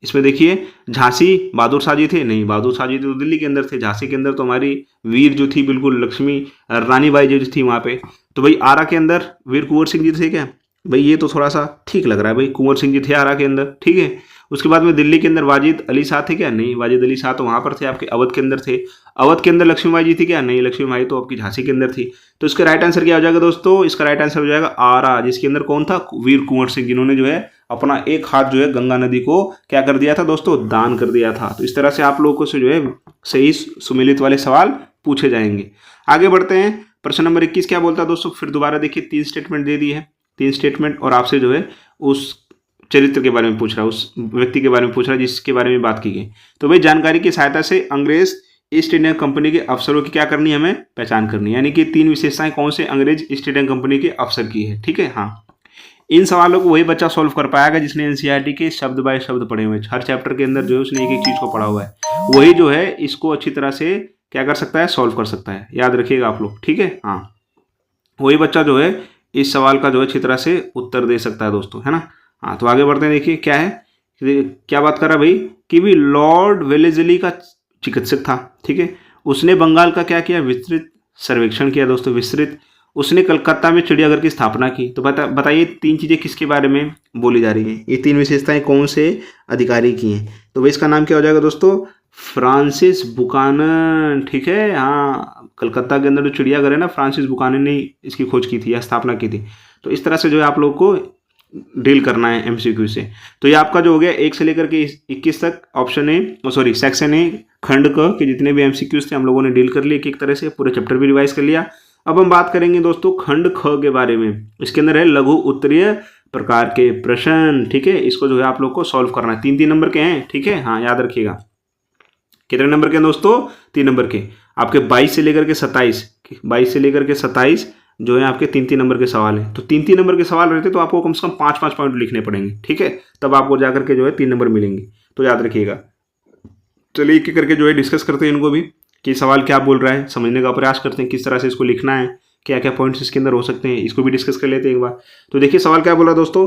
इसमें देखिए झांसी बहादुर शाह जी थे? नहीं, बहादुर शाह जी तो दिल्ली के अंदर थे। झांसी के अंदर तो हमारी वीर जो थी बिल्कुल लक्ष्मी रानी बाई जो थी वहाँ पे। तो भाई आरा के अंदर वीर कुंवर सिंह जी थे क्या? भाई ये तो थोड़ा सा ठीक लग रहा है, भाई कुंवर सिंह जी थे आरा के अंदर। ठीक है, उसके बाद में दिल्ली के अंदर वाजिद अली शाह थे क्या? नहीं, वाजिद अली शाह तो वहाँ पर थे आपके अवध के अंदर थे। अवध के अंदर लक्ष्मीबाई जी थी क्या? नहीं, लक्ष्मीबाई तो आपकी झांसी के अंदर थी। तो इसका राइट आंसर क्या हो जाएगा दोस्तों? इसका राइट आंसर हो जाएगा आरा, जिसके अंदर कौन था? वीर कुंवर सिंह, जिन्होंने जो है अपना एक हाथ जो है गंगा नदी को क्या कर दिया था दोस्तों? दान कर दिया था। तो इस तरह से आप लोगों को से जो है सही सुमेलित वाले सवाल पूछे जाएंगे। आगे बढ़ते हैं। प्रश्न नंबर 21 क्या बोलता है दोस्तों? फिर दोबारा देखिए, 3 स्टेटमेंट दे दी है, 3 स्टेटमेंट, और आपसे जो है उस चरित्र के बारे में पूछ रहा है, उस व्यक्ति के बारे में पूछ रहा है जिसके बारे में बात की गई। तो भाई जानकारी की सहायता से अंग्रेज ईस्ट इंडिया कंपनी के अफसरों की क्या करनी है? हमें पहचान करनी है। यानी कि 3 विशेषताएं कौन से अंग्रेज ईस्ट इंडिया कंपनी के अफसर की है। ठीक है, हाँ, इन सवालों को वही बच्चा सॉल्व कर पाएगा जिसने एनसीईआरटी के शब्द बाय शब्द पढ़े हुए हैं। हर चैप्टर के अंदर जो है उसने एक एक चीज को पढ़ा हुआ है, वही जो है इसको अच्छी तरह से क्या कर सकता है? सॉल्व कर सकता है। याद रखिएगा आप लोग। ठीक है, हाँ, वही बच्चा जो है इस सवाल का जो है अच्छी तरह से उत्तर दे सकता है दोस्तों, है ना। हाँ, तो आगे बढ़ते हैं। देखिए क्या है, क्या बात कर रहा है भाई कि भी लॉर्ड वेलेस्ली का चिकित्सक था। ठीक है, उसने बंगाल का क्या किया? विस्तृत सर्वेक्षण किया दोस्तों, विस्तृत। उसने कलकत्ता में चिड़ियाघर की स्थापना की। तो बताइए 3 चीजें किसके बारे में बोली जा रही है? ये 3 विशेषताएं कौन से अधिकारी की हैं? तो भाई इसका नाम क्या हो जाएगा दोस्तों? Francis Buchanan. ठीक है, हाँ, कलकत्ता के अंदर जो चिड़ियाघर है ना, फ्रांसिस बुकानन ने इसकी खोज की थी या स्थापना की थी। तो इस तरह से जो है आप लोग को डील करना है एमसीक्यू से। तो ये आपका जो हो गया 1 से लेकर के 21 तक option A, sorry section A खंड क के जितने भी एमसीक्यूज थे हम लोगों ने डील कर लिए एक तरह से, पूरे चैप्टर भी रिवाइज कर लिया। अब हम बात करेंगे दोस्तों खंड ख के बारे में। इसके अंदर है लघु उत्तरीय प्रकार के प्रश्न। ठीक है, इसको जो है आप लोग को सॉल्व करना है। 3-3 नंबर के हैं। ठीक है, हाँ, याद रखिएगा। कितने नंबर के हैं दोस्तों? 3 नंबर के। आपके 22 से लेकर के 27 जो है आपके 3-3 नंबर के सवाल हैं। तो 3-3 नंबर के सवाल रहते तो आपको कम से कम 5-5 पॉइंट लिखने पड़ेंगे। ठीक है, तब आपको जाकर के जो है 3 नंबर मिलेंगे। तो याद रखिएगा। चलिए एक एक करके जो है डिस्कस करते हैं इनको भी, कि सवाल क्या बोल रहा है, समझने का प्रयास करते हैं किस तरह से इसको लिखना है, क्या क्या पॉइंट्स इसके अंदर हो सकते हैं, इसको भी डिस्कस कर लेते हैं एक बार। तो देखिए सवाल क्या बोला दोस्तों,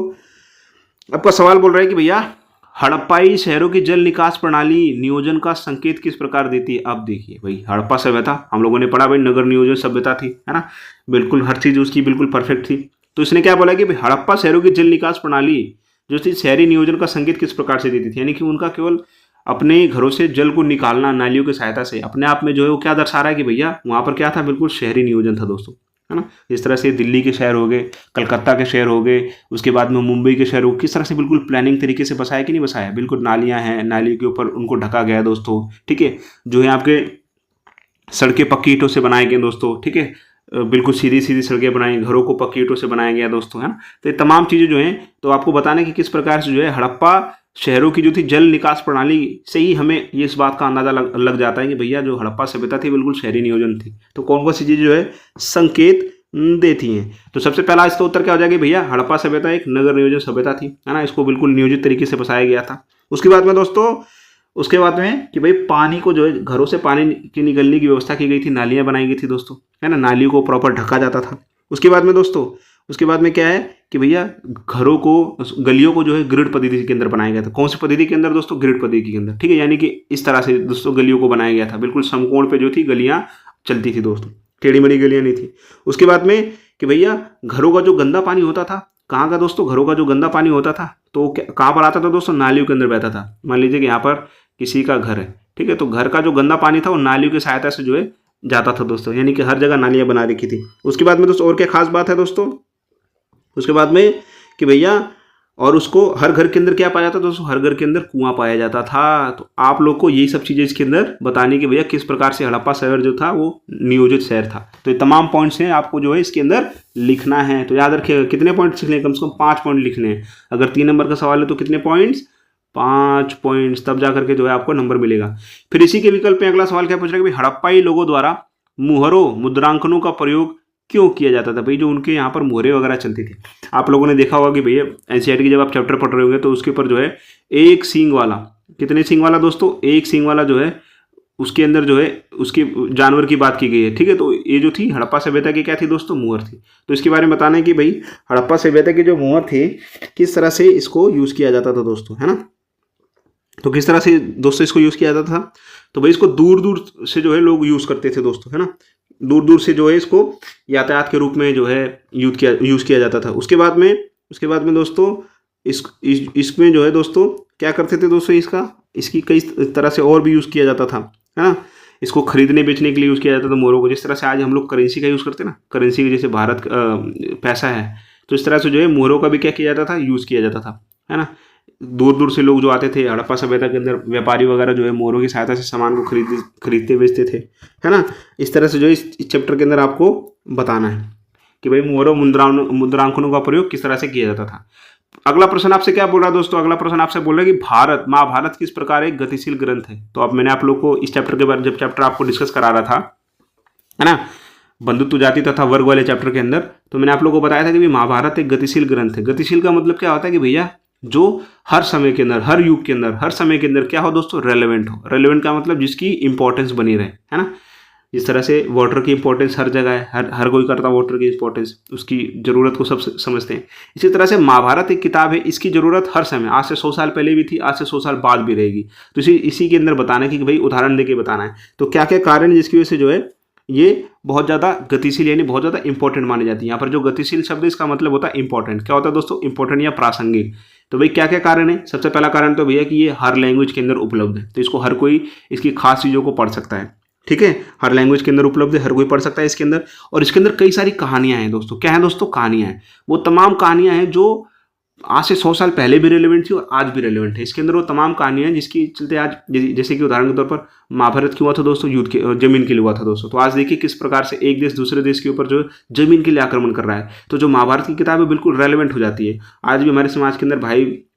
आपका सवाल बोल रहा है कि भैया हड़प्पाई शहरों की जल निकास प्रणाली नियोजन का संकेत किस प्रकार देती है। अब देखिए भाई, हड़प्पा सभ्यता हम लोगों ने पढ़ा भाई, नगर नियोजन सभ्यता थी, है ना, बिल्कुल हर चीज उसकी बिल्कुल परफेक्ट थी। तो इसने क्या बोला कि भाई हड़प्पा शहरों की जल निकास प्रणाली जो थी शहरी नियोजन का संकेत किस प्रकार से देती थी। यानी कि उनका केवल अपने घरों से जल को निकालना नालियों की सहायता से अपने आप में जो है वो क्या दर्शा रहा है कि भैया वहां पर क्या था, बिल्कुल शहरी नियोजन था दोस्तों, है ना। इस तरह से दिल्ली के शहर हो गए, कलकत्ता के शहर हो गए, उसके बाद में मुंबई के शहर हो, किस तरह से बिल्कुल प्लानिंग तरीके से बसाया कि नहीं बसाया, बिल्कुल नालियां हैं, नाली के ऊपर उनको ढका गया दोस्तों। ठीक है, जो है आपके सड़कें पक्की ईंटों से बनाए गए दोस्तों। ठीक है, बिल्कुल सीधी सीधी सड़कें बनाई, घरों को पक्की ईंटों से बनाया गया दोस्तों, है ना। तो ये तमाम चीज़ें जो हैं तो आपको बताने की किस प्रकार से जो है हड़प्पा शहरों की जो थी जल निकास प्रणाली से ही हमें ये इस बात का अंदाजा लग जाता है कि भैया जो हड़प्पा सभ्यता थी बिल्कुल शहरी नियोजन थी। तो कौन कौन सी चीज़ें जो है संकेत देती हैं। तो सबसे पहला इसका उत्तर क्या हो जाएगा भैया, हड़प्पा सभ्यता एक नगर नियोजन सभ्यता थी, है ना, इसको बिल्कुल नियोजित तरीके से बसाया गया था। उसके बाद में दोस्तों, उसके बाद में कि भाई पानी को जो है घरों से पानी की निकलने की व्यवस्था की गई थी, नालियां बनाई गई थी दोस्तों, है ना, नालियों को प्रॉपर ढका जाता था। उसके बाद में दोस्तों, उसके बाद में क्या है कि भैया घरों को, गलियों को जो है ग्रिड पद्धति के अंदर बनाया गया था। कौन सी पद्धति के अंदर दोस्तों, ग्रिड पद्धति के अंदर। ठीक है, यानी कि इस तरह से दोस्तों गलियों को बनाया गया था, बिल्कुल समकोण पे जो थी गलियां चलती थी दोस्तों, टेढ़ी मेढ़ी गलियां नहीं थी। उसके बाद में कि भैया घरों का जो गंदा पानी होता था, कहाँ का दोस्तों, घरों का जो गंदा पानी होता था तो कहाँ पर आता था दोस्तों, नालियों के अंदर बहता था। मान लीजिए कि यहाँ पर किसी का घर है, ठीक है, तो घर का जो गंदा पानी था वो नालियों की सहायता से जो है जाता था दोस्तों, यानी कि हर जगह नालियां बना रखी थी। उसके बाद में दोस्तों और क्या खास बात है दोस्तों, उसके बाद में कि भैया और उसको हर घर के अंदर क्या पाया जाता था दोस्तों, हर घर के अंदर कुआं पाया जाता था। तो आप लोग को यही सब चीज़ें इसके अंदर बताने की भैया किस प्रकार से हड़प्पा शहर जो था वो नियोजित शहर था। तो ये तमाम पॉइंट्स हैं, आपको जो है इसके अंदर लिखना है। तो याद रखिएगा कितने पॉइंट्स लिखने हैं, कम से कम 5 पॉइंट लिखने हैं। अगर 3 नंबर का सवाल है तो कितने पॉइंट्स, 5 पॉइंट्स, तब जा करके जो है आपको नंबर मिलेगा। फिर इसी के विकल्प में अगला सवाल क्या पूछ रहा है कि हड़प्पाई लोगों द्वारा मुहरों मुद्रांकनों का प्रयोग क्यों किया जाता था। भाई जो उनके यहाँ पर मुहरे वगैरह चलती थी, आप लोगों ने देखा होगा कि भैया एनसीईआरटी की जब आप चैप्टर पढ़ रहे होंगे तो उसके ऊपर जो है एक सींग वाला, कितने सींग वाला दोस्तों, एक सींग वाला जो है उसके अंदर जो है उसकी जानवर की बात की गई है। ठीक है, तो ये जो थी हड़प्पा सभ्यता की क्या थी दोस्तों, मुहर थी। तो इसके बारे में बताना है कि भाई हड़प्पा सभ्यता की जो मुहर थी किस तरह से इसको यूज़ किया जाता था दोस्तों, है ना। तो किस तरह से दोस्तों इसको यूज़ किया जाता था, तो भाई इसको दूर दूर से जो है लोग यूज़ करते थे दोस्तों, है ना। दूर दूर से जो है इसको यातायात के रूप में जो है यूज़ किया जाता था। उसके बाद में दोस्तों इसमें जो है दोस्तों क्या करते थे दोस्तों, इसकी कई तरह से और भी यूज़ किया जाता था, है ना। इसको खरीदने बेचने के लिए यूज़ किया जाता था मोहरों को। जिस तरह से आज हम लोग करेंसी का यूज़ करते हैं ना, करेंसी के जैसे भारत पैसा है, तो इस तरह से जो है मोहरों का भी क्या किया जाता था, यूज़ किया जाता था, है ना। दूर दूर से लोग जो आते थे हड़प्पा सभ्यता के अंदर, व्यापारी वगैरह जो है मोहरों की सहायता से सामान को खरीदते बेचते थे, है ना। इस तरह से जो इस चैप्टर के अंदर आपको बताना है कि भाई मोहरों मुद्रांकनों का प्रयोग किस तरह से किया जाता था। अगला प्रश्न आपसे क्या बोल रहा है दोस्तों, अगला प्रश्न आपसे बोल रहा है कि महाभारत किस प्रकार एक गतिशील ग्रंथ है। तो अब मैंने आप लोग को इस चैप्टर के बारे, जब चैप्टर आपको डिस्कस करा रहा था, है ना, बंधुत्व जाति तथा वर्ग वाले चैप्टर के अंदर, तो मैंने आप लोगों को बताया था कि महाभारत एक गतिशील ग्रंथ है। गतिशील का मतलब क्या होता है कि भैया जो हर समय के अंदर, हर युग के अंदर, हर समय के अंदर क्या हो दोस्तों, रेलेवेंट हो। रेलेवेंट का मतलब जिसकी इंपॉर्टेंस बनी रहे, है ना। जिस तरह से वाटर की इंपॉर्टेंस हर जगह है, हर कोई करता है वाटर की इंपॉर्टेंस, उसकी ज़रूरत को सब समझते हैं। इसी तरह से महाभारत एक किताब है, इसकी ज़रूरत हर समय, आज से 100 साल पहले भी थी, आज से 100 साल बाद भी रहेगी। तो इसी के अंदर बताना है कि भाई उदाहरण देके बताना है तो क्या क्या कारण है जिसकी वजह से जो है ये बहुत ज़्यादा गतिशील यानी बहुत ज़्यादा इंपॉर्टेंट मानी जाती है। यहाँ पर जो गतिशील शब्द है इसका मतलब होता है इंपॉर्टेंट। क्या होता है दोस्तों, इंपॉर्टेंट या प्रासंगिक। तो भाई क्या क्या कारण है, सबसे पहला कारण तो भैया कि ये हर लैंग्वेज के अंदर उपलब्ध है, तो इसको हर कोई इसकी खास चीज़ों को पढ़ सकता है। ठीक है, हर लैंग्वेज के अंदर उपलब्ध है, हर कोई पढ़ सकता है इसके अंदर। और इसके अंदर कई सारी कहानियां हैं दोस्तों। क्या है दोस्तों, कहानियां हैं। वो तमाम कहानियां हैं जो आज से 100 साल पहले भी रेलेवेंट थी और आज भी रेलेवेंट है। इसके अंदर वो तमाम कहानियां हैं जिसकी चलते आज, जैसे कि उदाहरण के तौर पर महाभारत क्यों हुआ था दोस्तों, युद्ध के जमीन के लिए हुआ था दोस्तों। तो आज देखिए किस प्रकार से एक देश दूसरे देश के ऊपर जो जमीन के लिए आक्रमण कर रहा है। तो जो महाभारत की किताब है बिल्कुल रेलेवेंट हो जाती है। आज भी हमारे समाज के अंदर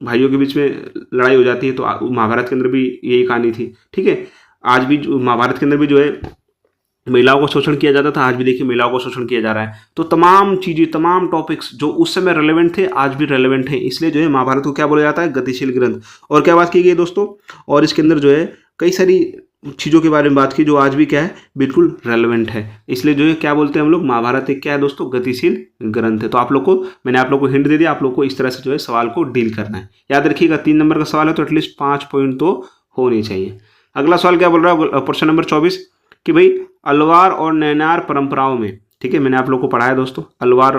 भाइयों के बीच में लड़ाई हो जाती है, तो महाभारत के अंदर भी यही कहानी थी। ठीक है, आज भी महाभारत के अंदर भी जो है महिलाओं को शोषण किया जाता था, आज भी देखिए महिलाओं को शोषण किया जा रहा है। तो तमाम चीज़ें, तमाम टॉपिक्स जो उस समय रेलेवेंट थे आज भी रेलेवेंट हैं। इसलिए जो है महाभारत को क्या बोला जाता है, गतिशील ग्रंथ। और क्या बात की गई दोस्तों, और इसके अंदर जो है कई सारी चीज़ों के बारे में बात की जो आज भी क्या है, बिल्कुल रेलेवेंट है। इसलिए जो है क्या बोलते हैं हम लोग, महाभारत एक क्या है दोस्तों, गतिशील ग्रंथ है। तो मैंने आप लोग को हिंट दे दिया, आप लोग को इस तरह से जो है सवाल को डील करना है। याद रखिएगा 3 नंबर का सवाल है तो एटलीस्ट 5 पॉइंट तो होने चाहिए। अगला सवाल क्या बोल रहा है, प्रश्न नंबर 24 कि भाई अलवार और नैनार परंपराओं में, ठीक है, मैंने आप लोग को पढ़ाया दोस्तों, अलवार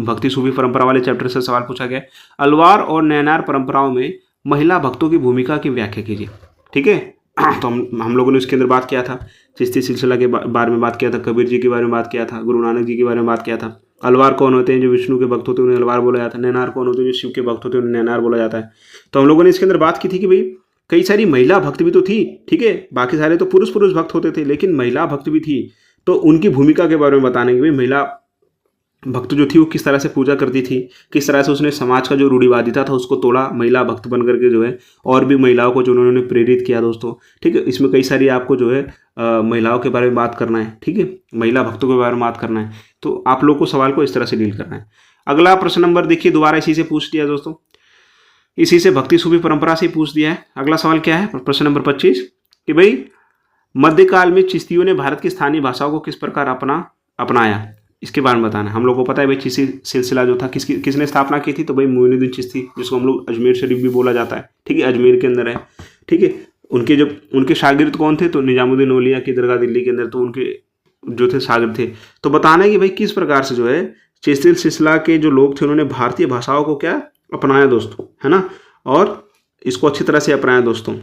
भक्ति सूफी परंपरा वाले चैप्टर से सवाल पूछा गया। अलवार और नैनार परंपराओं में महिला भक्तों की भूमिका की व्याख्या कीजिए। ठीक है, तो हम लोगों ने उसके अंदर बात किया था, चिश्ती सिलसिला के बारे में बात किया था, कबीर जी के बारे में बात किया था, गुरु नानक जी के बारे में बात किया था। अलवार कौन होते हैं, जो विष्णु के भक्त होते हैं उन्हें अलवार बोला जाता है। नैनार कौन होते हैं, जो शिव के भक्त होते हैं उन्हें नैनार बोला जाता है। तो हम लोगों ने इसके अंदर बात की थी कि भाई कई सारी महिला भक्त भी तो थी, ठीक है, बाकी सारे तो पुरुष भक्त होते थे, लेकिन महिला भक्त भी थी। तो उनकी भूमिका के बारे में बताने के भाई महिला भक्त जो थी वो किस तरह से पूजा करती थी, किस तरह से उसने समाज का जो रूढ़िवादिता था उसको तोड़ा, महिला भक्त बन करके जो है और भी महिलाओं को जो उन्होंने प्रेरित किया दोस्तों। ठीक है, इसमें कई सारी आपको जो है महिलाओं के बारे में बात करना है। ठीक है, महिला भक्तों के बारे में बात करना है। तो आप लोग को सवाल को इस तरह से डील करना है। अगला प्रश्न नंबर देखिए, दोबारा इसी से पूछ दिया दोस्तों, इसी से भक्ति सूफी परंपरा से पूछ दिया है। अगला सवाल क्या है, प्रश्न नंबर 25 कि भाई मध्यकाल में चिश्तियों ने भारत की स्थानीय भाषाओं को किस प्रकार अपनाया, इसके बारे में बताना है। हम लोग को पता है भाई चिश्ती सिलसिला जो था किसने स्थापना की थी, तो भाई मोइनुद्दीन चिश्ती, जिसको हम लोग अजमेर शरीफ भी बोला जाता है। ठीक है, अजमेर के अंदर है। ठीक है, उनके शागिर्द कौन थे, तो निजामुद्दीन औलिया की दरगाह दिल्ली के अंदर, तो उनके जो थे शागिर्द थे। तो बताना है कि भाई किस प्रकार से जो है चिश्ती सिलसिला के जो लोग थे उन्होंने भारतीय भाषाओं को क्या अपनाया दोस्तों, है ना, और इसको अच्छी तरह से अपनाया दोस्तों।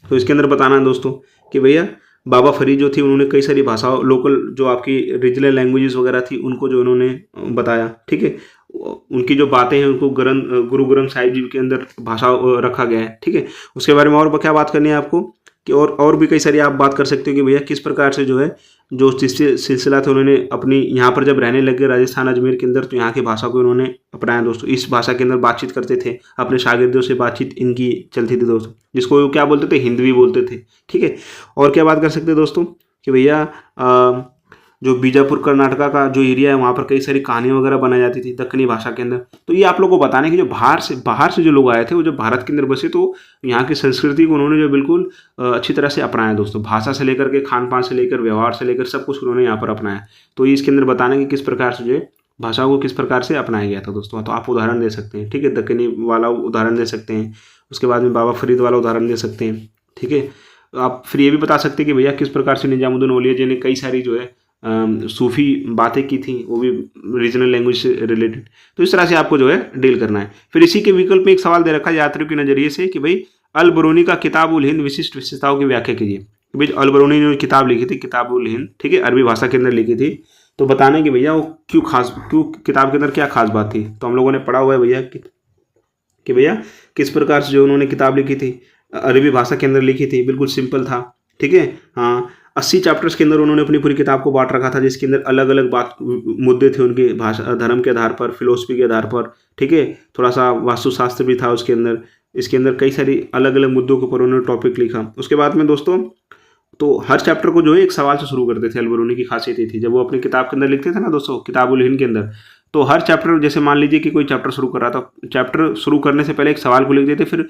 तो इसके अंदर बताना है दोस्तों कि भैया बाबा फरीद जो थी उन्होंने कई सारी भाषाओं, लोकल जो आपकी रीजनल लैंग्वेजेस वगैरह थी उनको जो उन्होंने बताया। ठीक है, उनकी जो बातें हैं उनको गुरु ग्रंथ साहिब जी के अंदर भाषा रखा गया है। ठीक है, उसके बारे में और क्या बात करनी है आपको कि और भी कई सारी आप बात कर सकते हो कि भैया किस प्रकार से जो है जो सिलसिला था उन्होंने अपनी यहाँ पर जब रहने लगे राजस्थान अजमेर के अंदर, तो यहाँ की भाषा को उन्होंने अपनाया दोस्तों। इस भाषा के अंदर बातचीत करते थे, अपने शागिर्दों से बातचीत इनकी चलती थी दोस्तों, जिसको वो क्या बोलते थे, हिंदवी बोलते थे। ठीक है, और क्या बात कर सकते हैं दोस्तों कि भैया जो बीजापुर कर्नाटका का जो एरिया है वहाँ पर कई सारी कहानियाँ वगैरह बनाई जाती थी दक्कनी भाषा के अंदर। तो ये आप लोगों को बताने कि जो बाहर से जो लोग आए थे वो जब भारत के अंदर बसे तो यहाँ की संस्कृति को उन्होंने जो बिल्कुल अच्छी तरह से अपनाया दोस्तों। भाषा से लेकर के खान पान से लेकर व्यवहार से लेकर सब कुछ उन्होंने यहाँ पर अपनाया। तो ये इसके अंदर बताने कि किस प्रकार से जो है भाषा को किस प्रकार से अपनाया गया था दोस्तों। तो आप उदाहरण दे सकते हैं, ठीक है, दक्कनी वाला उदाहरण दे सकते हैं, उसके बाद में बाबा फरीद वाला उदाहरण दे सकते हैं। ठीक है, आप फिर ये भी बता सकते हैं कि भैया किस प्रकार से निजामुद्दीन औलिया जी ने कई सारी जो है सूफी बातें की थी, वो भी रीजनल लैंग्वेज से रिलेटेड। तो इस तरह से आपको जो है डील करना है। फिर इसी के विकल्प में एक सवाल दे रखा है यात्रियों के नजरिए से कि भाई अल बरूनी का किताब उल हिंद विशिष्ट विशेषताओं की व्याख्या कीजिए। भाई अल बरूनी ने किताब लिखी थी किताब उल हिंद, ठीक है, अरबी भाषा के अंदर लिखी थी, तो बताना है कि भैया वो क्यों किताब के अंदर क्या खास बात थी। तो हम लोगों ने पढ़ा हुआ है भैया कि भैया किस प्रकार से जो उन्होंने किताब लिखी थी अरबी भाषा के अंदर लिखी थी, बिल्कुल सिंपल था। ठीक है, हाँ, 80 चैप्टर्स के अंदर उन्होंने अपनी पूरी किताब को बांट रखा था, जिसके अंदर अलग अलग मुद्दे थे उनके भाषा धर्म के आधार पर, फिलोसफी के आधार पर। ठीक है, थोड़ा सा वास्तुशास्त्र भी था उसके अंदर। इसके अंदर कई सारी अलग अलग मुद्दों के ऊपर उन्होंने टॉपिक लिखा। उसके बाद में दोस्तों तो हर चैप्टर को जो है एक सवाल से शुरू करते थे। अल बरूनी की खासियत ये थी, जब वो अपनी किताब के अंदर लिखते थे ना दोस्तों, किताब उल हिंद के अंदर, तो हर चैप्टर, जैसे मान लीजिए कि कोई चैप्टर शुरू कर रहा था, चैप्टर शुरू करने से पहले एक सवाल को लिख देते, फिर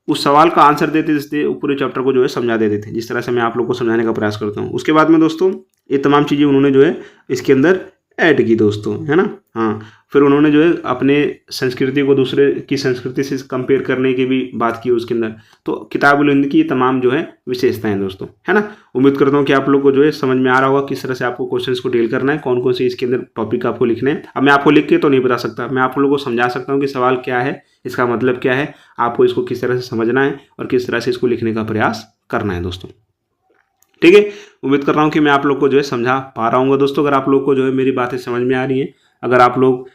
उस सवाल का आंसर देते देते पूरे चैप्टर को जो है समझा देते थे, जिस तरह से मैं आप लोग को समझाने का प्रयास करता हूँ। उसके बाद में दोस्तों ये तमाम चीज़ें उन्होंने जो है इसके अंदर ऐड की दोस्तों, है ना। हाँ, फिर उन्होंने जो है अपने संस्कृति को दूसरे की संस्कृति से कंपेयर करने की भी बात की उसके अंदर। तो किताबुल हिंद की ये तमाम जो है विशेषताएं दोस्तों, है ना। उम्मीद करता हूँ कि आप लोग को जो है समझ में आ रहा होगा किस तरह से आपको क्वेश्चंस को डील करना है, कौन कौन से इसके अंदर टॉपिक आपको लिखने हैं। अब मैं आपको लिख के तो नहीं बता सकता, मैं आप लोगों को समझा सकता हूँ कि सवाल क्या है, इसका मतलब क्या है, आपको इसको किस तरह से समझना है और किस तरह से इसको लिखने का प्रयास करना है दोस्तों। ठीक है, उम्मीद कर रहा हूँ कि मैं आप लोग को जो है समझा पा रहा हूँ दोस्तों। अगर आप लोग को जो है मेरी बातें समझ में आ रही हैं, अगर आप लोग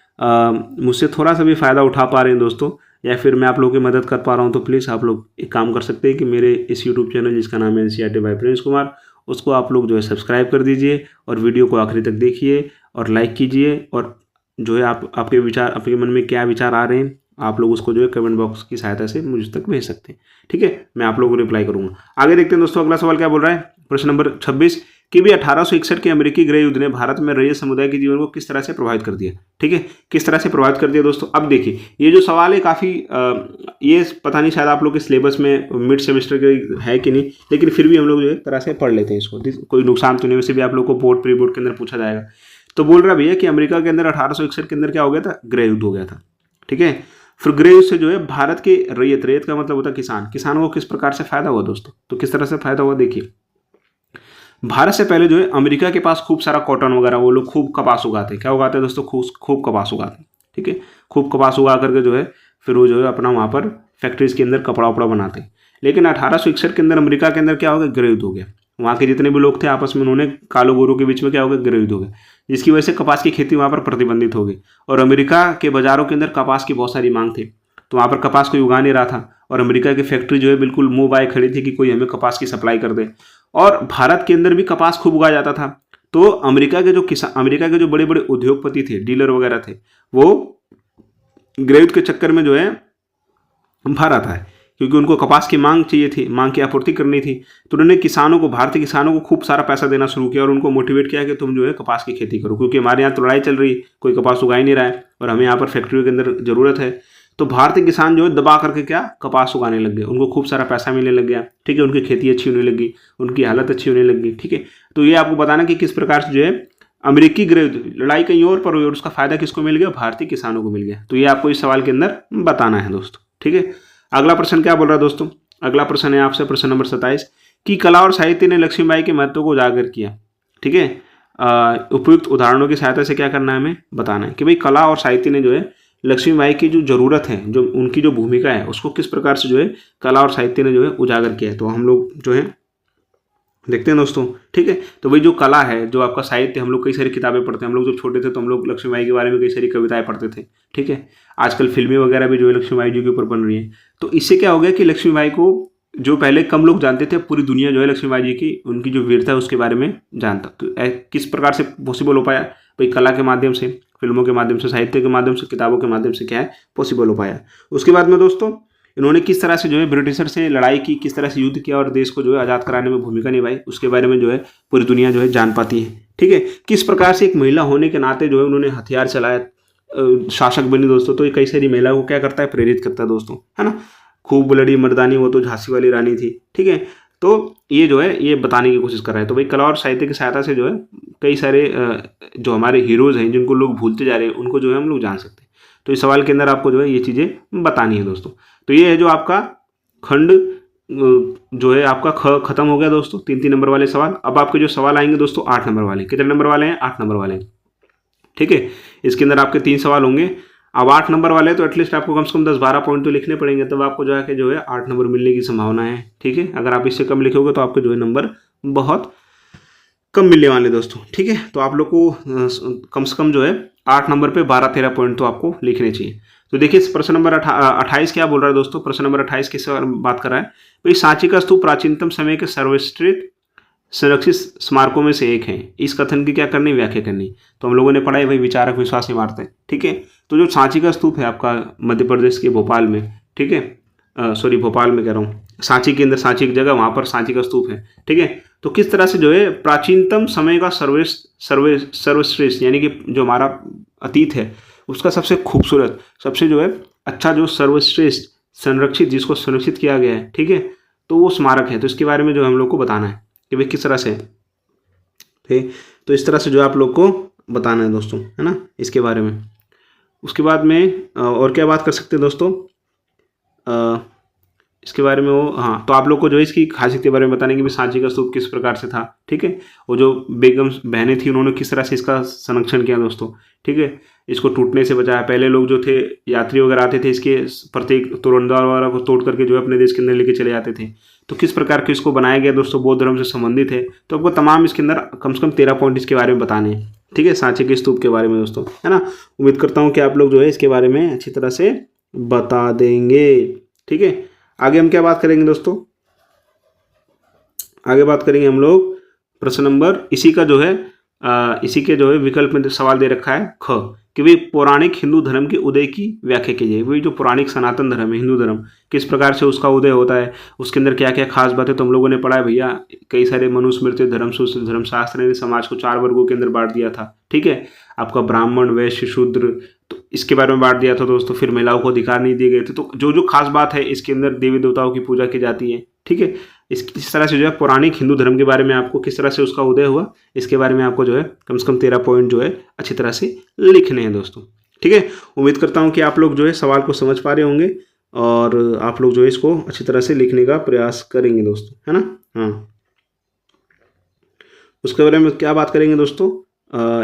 मुझसे थोड़ा सा भी फ़ायदा उठा पा रहे हैं दोस्तों, या फिर मैं आप लोगों की मदद कर पा रहा हूँ, तो प्लीज़ आप लोग एक काम कर सकते हैं कि मेरे इस यूट्यूब चैनल जिसका नाम है NCERT बाय प्रिंस कुमार, उसको आप लोग जो है सब्सक्राइब कर दीजिए और वीडियो को आखिरी तक देखिए और लाइक कीजिए। और जो है आपके विचार, आपके मन में क्या विचार आ रहे हैं, आप लोग उसको जो है कमेंट बॉक्स की सहायता से मुझ तक भेज सकते हैं। ठीक है, मैं आप लोगों को रिप्लाई करूंगा। आगे देखते हैं दोस्तों, अगला सवाल क्या बोल रहा है। प्रश्न नंबर 26 कि भी 1861 के अमेरिकी गृह युद्ध ने भारत में रैयत समुदाय के जीवन को किस तरह से प्रभावित कर दिया। ठीक है, किस तरह से प्रभावित कर दिया दोस्तों। अब देखिए ये जो सवाल है काफ़ी ये पता नहीं शायद आप लोग के सिलेबस में मिड सेमेस्टर के है कि नहीं, लेकिन फिर भी हम लोग जो है तरह से पढ़ लेते हैं इसको, कोई नुकसान तो नहीं। वैसे भी आप लोग को बोर्ड प्री बोर्ड के अंदर पूछा जाएगा। तो बोल रहा भैया कि अमेरिका के अंदर 1861 के अंदर क्या हो गया था, गृह युद्ध हो गया था। ठीक है, फिर गृह युद्ध से जो है भारत के रैयत का मतलब होता है किसान, किसानों को किस प्रकार से फायदा हुआ दोस्तों। तो किस तरह से फायदा हुआ देखिए, भारत से पहले जो है अमेरिका के पास खूब सारा कॉटन वगैरह, वो लोग खूब कपास उगाते हैं। क्या उगाते हैं दोस्तों, खूब कपास उगाते हैं। ठीक है, खूब कपास उगा करके जो है फिर वो जो है अपना वहाँ पर फैक्ट्रीज के अंदर कपड़ा वपड़ा बनाते हैं। लेकिन 1861 के अंदर अमेरिका के अंदर क्या हो गया, गृह युद्ध हो गया। वहाँ के जितने भी लोग थे आपस में उन्होंने कालो गोरों के बीच में क्या हो गया, गृह युद्ध हो गया, जिसकी वजह से कपास की खेती वहाँ पर प्रतिबंधित हो गई। और अमेरिका के बाजारों के अंदर कपास की बहुत सारी मांग थी, तो वहाँ पर कपास कोई उगा नहीं रहा था। और अमेरिका की फैक्ट्री जो है बिल्कुल मुंह बाय खड़ी थी कि कोई हमें कपास की सप्लाई कर दे। और भारत के अंदर भी कपास खूब उगाया जाता था। तो अमेरिका के जो बड़े बड़े उद्योगपति थे, डीलर वगैरह थे, वो गृह युद्ध के चक्कर में जो है भारत आए, क्योंकि उनको कपास की मांग चाहिए थी, मांग की आपूर्ति करनी थी। तो उन्होंने भारतीय किसानों को खूब सारा पैसा देना शुरू किया और उनको मोटिवेट किया कि तुम जो है कपास की खेती करो, क्योंकि हमारे यहाँ तो लड़ाई चल रही है, कोई कपास उगा ही नहीं रहा है और हमें यहाँ पर फैक्ट्रियों के अंदर जरूरत है। तो भारतीय किसान जो है दबा करके क्या कपास उगाने लग गए, उनको खूब सारा पैसा मिलने लग गया। ठीक है, उनकी खेती अच्छी होने लगी, उनकी हालत अच्छी होने लगी। ठीक है, तो ये आपको बताना कि किस प्रकार से जो है अमेरिकी गृह युद्ध, लड़ाई कहीं और पर हुई और उसका फायदा किसको मिल गया, भारतीय किसानों को मिल गया। तो ये आपको इस सवाल के अंदर बताना है दोस्तों। ठीक है, अगला प्रश्न क्या बोल रहा है दोस्तों, अगला प्रश्न है आपसे प्रश्न नंबर 27 कि कला और साहित्य ने लक्ष्मीबाई के महत्व को उजागर किया। ठीक है, उपयुक्त उदाहरणों की सहायता से क्या करना है, हमें बताना है कि भाई कला और साहित्य ने जो है लक्ष्मीबाई की जो जरूरत है, जो उनकी जो भूमिका है, उसको किस प्रकार से जो है कला और साहित्य ने जो है उजागर किया है। तो हम लोग जो है देखते हैं दोस्तों, ठीक है। तो वही जो कला है, जो आपका साहित्य, हम लोग कई सारी किताबें पढ़ते हैं। हम लोग जब छोटे थे तो हम लोग लक्ष्मीबाई के बारे में कई सारी कविताएं पढ़ते थे, ठीक है। आजकल फिल्में वगैरह भी जो है लक्ष्मीबाई जी के ऊपर बन रही है। तो इससे क्या हो गया कि लक्ष्मीबाई को जो पहले कम लोग जानते थे, पूरी दुनिया जो है लक्ष्मीबाई जी की, उनकी जो वीरता है उसके बारे में जानता। तो किस प्रकार से पॉसिबल हो पाया भाई? कला के माध्यम से, फिल्मों के माध्यम से, साहित्य के माध्यम से, किताबों के माध्यम से क्या है पॉसिबल हो पाया। उसके बाद में दोस्तों इन्होंने किस तरह से जो है ब्रिटिशर से लड़ाई की, किस तरह से युद्ध किया और देश को जो है आज़ाद कराने में भूमिका निभाई, उसके बारे में जो है पूरी दुनिया जो है जान पाती है, ठीक है। किस प्रकार से एक महिला होने के नाते जो है उन्होंने हथियार चलाया, शासक बनी दोस्तों। तो ये कई सारी महिलाओं को क्या करता है, प्रेरित करता है दोस्तों, है ना। खूब लड़ी मर्दानी, वो तो झांसी वाली रानी थी, ठीक है। तो ये जो है ये बताने की कोशिश कर रहा है। तो भाई कला और साहित्य की सहायता से जो है कई सारे जो हमारे हीरोज़ हैं जिनको लोग भूलते जा रहे हैं, उनको जो है हम लोग जान सकते हैं। तो इस सवाल के अंदर आपको जो है ये चीज़ें बतानी है दोस्तों। तो ये है जो आपका खंड जो है आपका खत्म हो गया दोस्तों, 3-3 नंबर वाले सवाल। अब आपके जो सवाल आएंगे दोस्तों 8 नंबर वाले। कितने नंबर वाले हैं? 8 नंबर वाले, ठीक है। इसके अंदर आपके 3 सवाल होंगे। अब 8 नंबर वाले तो एटलीस्ट आपको कम से कम 10-12 पॉइंट तो लिखने पड़ेंगे, तब आपको जाके जो है 8 नंबर मिलने की संभावना है, ठीक है। अगर आप इससे कम लिखोगे तो आपके जो है नंबर बहुत कम मिलने वाले दोस्तों, ठीक है। तो आप लोग को कम से कम जो है 8 नंबर पे 12-13 पॉइंट तो आपको लिखने चाहिए। तो देखिए प्रश्न नंबर 28 क्या बोल रहा है दोस्तों। प्रश्न नंबर 28 किस बारे में बात कर रहा है भाई? सांची का स्तूप प्राचीनतम समय के सर्वश्रेष्ठ संरक्षित स्मारकों में से एक है। इस कथन की क्या करनी, व्याख्या करनी। तो हम लोगों ने पढ़ा है भाई, विचारक विश्वास इमारतें, ठीक है। तो जो सांची का स्तूप है आपका मध्य प्रदेश के भोपाल में, ठीक है, सॉरी भोपाल में कह रहा हूँ, सांची के अंदर, सांची एक जगह वहाँ पर सांची का स्तूप है, ठीक है। तो किस तरह से जो है प्राचीनतम समय का सर्वश्रेष्ठ यानी कि जो हमारा अतीत है उसका सबसे खूबसूरत, सबसे जो है अच्छा, जो सर्वश्रेष्ठ संरक्षित, जिसको संरक्षित किया गया है, ठीक है, तो वो स्मारक है। तो इसके बारे में जो हम लोग को बताना है कि भाई किस तरह से, ठीक। तो इस तरह से जो आप लोग को बताना है दोस्तों, है ना, इसके बारे में। उसके बाद में और क्या बात कर सकते हैं दोस्तों इसके बारे में, वो हाँ, तो आप लोग को जो है इसकी खासियत के बारे में बताने की भी, सांची का स्तूप किस प्रकार से था, ठीक है। वो जो बेगम बहनें थी उन्होंने किस तरह से इसका संरक्षण किया दोस्तों, ठीक है, इसको टूटने से बचाया। पहले लोग जो थे, यात्री वगैरह आते थे, इसके प्रत्येक तोरणद्वार वगैरह को तोड़ करके जो है अपने देश के अंदर लेके चले जाते थे। तो किस प्रकार के इसको बनाया गया दोस्तों, बौद्ध धर्म से संबंधित है। तो आपको तमाम इसके अंदर कम से कम 13 पॉइंट इसके बारे में बताने हैं, ठीक है, सांची के स्तूप के बारे में दोस्तों, है ना। उम्मीद करता हूँ कि आप लोग जो है इसके बारे में अच्छी तरह से बता देंगे, ठीक है। आगे हम क्या बात करेंगे दोस्तों? आगे बात करेंगे हम लोग प्रश्न नंबर, इसी का जो है इसी के जो है विकल्प में सवाल दे रखा है ख, कि भाई पौराणिक हिंदू धर्म के उदय की व्याख्या कीजिए। वही जो पौराणिक सनातन धर्म है, हिंदू धर्म, किस प्रकार से उसका उदय होता है, उसके अंदर क्या क्या खास बात है। तो हम लोगों ने पढ़ा है भैया, कई सारे मनुस्मृति, धर्मसूत्र, धर्मशास्त्र ने समाज को 4 वर्गों के अंदर बांट दिया था, ठीक है। आपका ब्राह्मण, वैश्य, शूद्र, तो इसके बारे में बांट दिया था दोस्तों। फिर महिलाओं को अधिकार नहीं दिए गए थे। तो जो जो खास बात है, इसके अंदर देवी देवताओं की पूजा की जाती है, ठीक है। इस तरह से जो है पौराणिक हिंदू धर्म के बारे में आपको किस तरह से उसका उदय हुआ, इसके बारे में आपको जो है कम से कम 13 पॉइंट जो है अच्छी तरह से लिखने हैं दोस्तों, ठीक है। उम्मीद करता हूँ कि आप लोग जो है सवाल को समझ पा रहे होंगे और आप लोग जो है इसको अच्छी तरह से लिखने का प्रयास करेंगे दोस्तों, है ना। हाँ, उसके बारे में क्या बात करेंगे दोस्तों,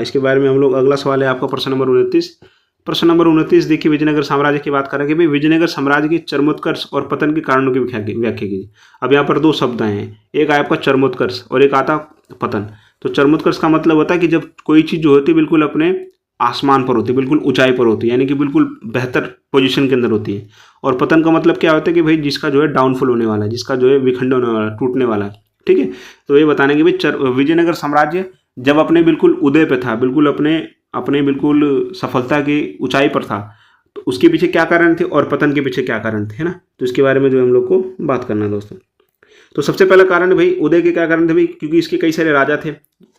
इसके बारे में हम लोग, अगला सवाल है आपका प्रश्न नंबर 29। प्रश्न नंबर 29 देखिए, विजयनगर साम्राज्य की बात करेंगे भाई। विजयनगर साम्राज्य के चरमोत्कर्ष और पतन के कारणों की व्याख्या कीजिए। अब यहाँ पर 2 शब्द आए हैं, एक आया आपका चरमोत्कर्ष और एक आता पतन। तो चरमोत्कर्ष का मतलब होता है कि जब कोई चीज़ जो होती है बिल्कुल अपने आसमान पर होती है, बिल्कुल ऊंचाई पर होती है, यानी कि बिल्कुल बेहतर पोजीशन के अंदर होती है। और पतन का मतलब क्या होता है कि भाई जिसका जो है डाउनफॉल होने वाला है, जिसका जो है विखंडन होने वाला है, टूटने वाला है, ठीक है। तो ये बताने कि भाई विजयनगर साम्राज्य जब अपने बिल्कुल उदय पे था, बिल्कुल अपने बिल्कुल सफलता की ऊंचाई पर था, तो उसके पीछे क्या कारण थे और पतन के पीछे क्या कारण थे, है ना। तो इसके बारे में जो हम लोग को बात करना है दोस्तों। तो सबसे पहला कारण है भाई, उदय के क्या कारण थे भाई, क्योंकि इसके कई सारे राजा थे।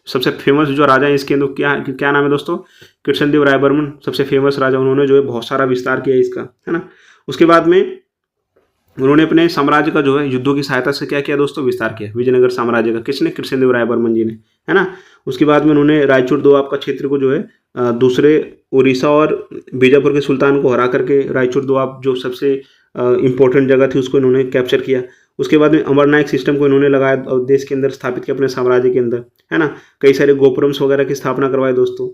सबसे फेमस जो राजा है इसके अंदर क्या नाम है दोस्तों, कृष्णदेव राय बर्मन, सबसे फेमस राजा। उन्होंने जो है बहुत सारा विस्तार किया इसका, है ना। उसके बाद में उन्होंने अपने साम्राज्य का जो है युद्धों की सहायता से क्या किया दोस्तों, विस्तार किया विजयनगर साम्राज्य का। किसने? कृष्णदेव राय बर्मन जी ने, है ना। उसके बाद में उन्होंने रायचूर दोआब का क्षेत्र को जो है दूसरे उड़ीसा और बीजापुर के सुल्तान को हरा करके रायचूर दोआब जो सबसे इम्पोर्टेंट जगह थी उसको इन्होंने कैप्चर किया। उसके बाद में अमरनायक सिस्टम को इन्होंने लगाया और देश के अंदर स्थापित किया अपने साम्राज्य के अंदर, है ना। कई सारे गोपुरम्स वगैरह की स्थापना करवाई दोस्तों।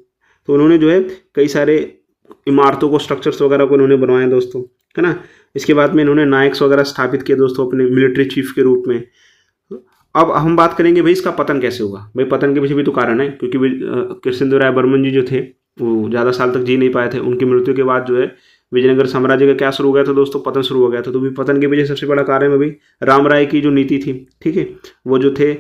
तो उन्होंने जो है कई सारे इमारतों को, स्ट्रक्चर्स वगैरह को इन्होंने बनवाया दोस्तों, है ना। इसके बाद में इन्होंने नायक्स वगैरह स्थापित किए दोस्तों अपने मिलिट्री चीफ के रूप में। अब हम बात करेंगे भाई इसका पतन कैसे हुआ। भाई पतन के पीछे भी तो कारण है, क्योंकि कृष्णदेवराय बर्मन जी जो थे वो ज़्यादा साल तक जी नहीं पाए थे। उनकी मृत्यु के बाद जो है विजयनगर साम्राज्य का क्या शुरू हो गया था दोस्तों, पतन शुरू हो गया था। तो भी पतन के पीछे सबसे बड़ा कारण है भाई राम राय की जो नीति थी, ठीक है, वो जो थे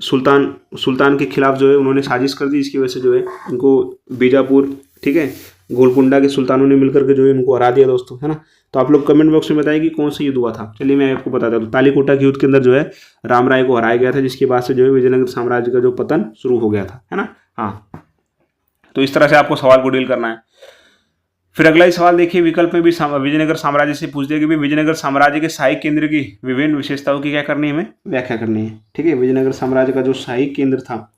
सुल्तान के खिलाफ जो है उन्होंने साजिश कर दी। इसकी वजह से जो है उनको बीजापुर, ठीक है, गोलकुंडा के सुल्तानों ने मिलकर के जो है उनको हरा दिया दोस्तों, है ना। तो आप लोग कमेंट बॉक्स में बताएं कि कौन सा युद्ध हुआ था। चलिए मैं आपको बताता हूँ। तालीकोटा के युद्ध के अंदर जो है राम राय को हराया गया था, जिसके बाद से जो है विजयनगर साम्राज्य का जो पतन शुरू हो गया था, है ना। हाँ, तो इस तरह से आपको सवाल को डील करना है। फिर अगला ही सवाल देखिए, विकल्प में भी विजयनगर साम्राज्य से पूछ दिया कि विजयनगर साम्राज्य के शाही केंद्र की विभिन्न विशेषताओं की क्या करनी है, हमें व्याख्या करनी है, ठीक है। विजयनगर साम्राज्य का जो शाही केंद्र था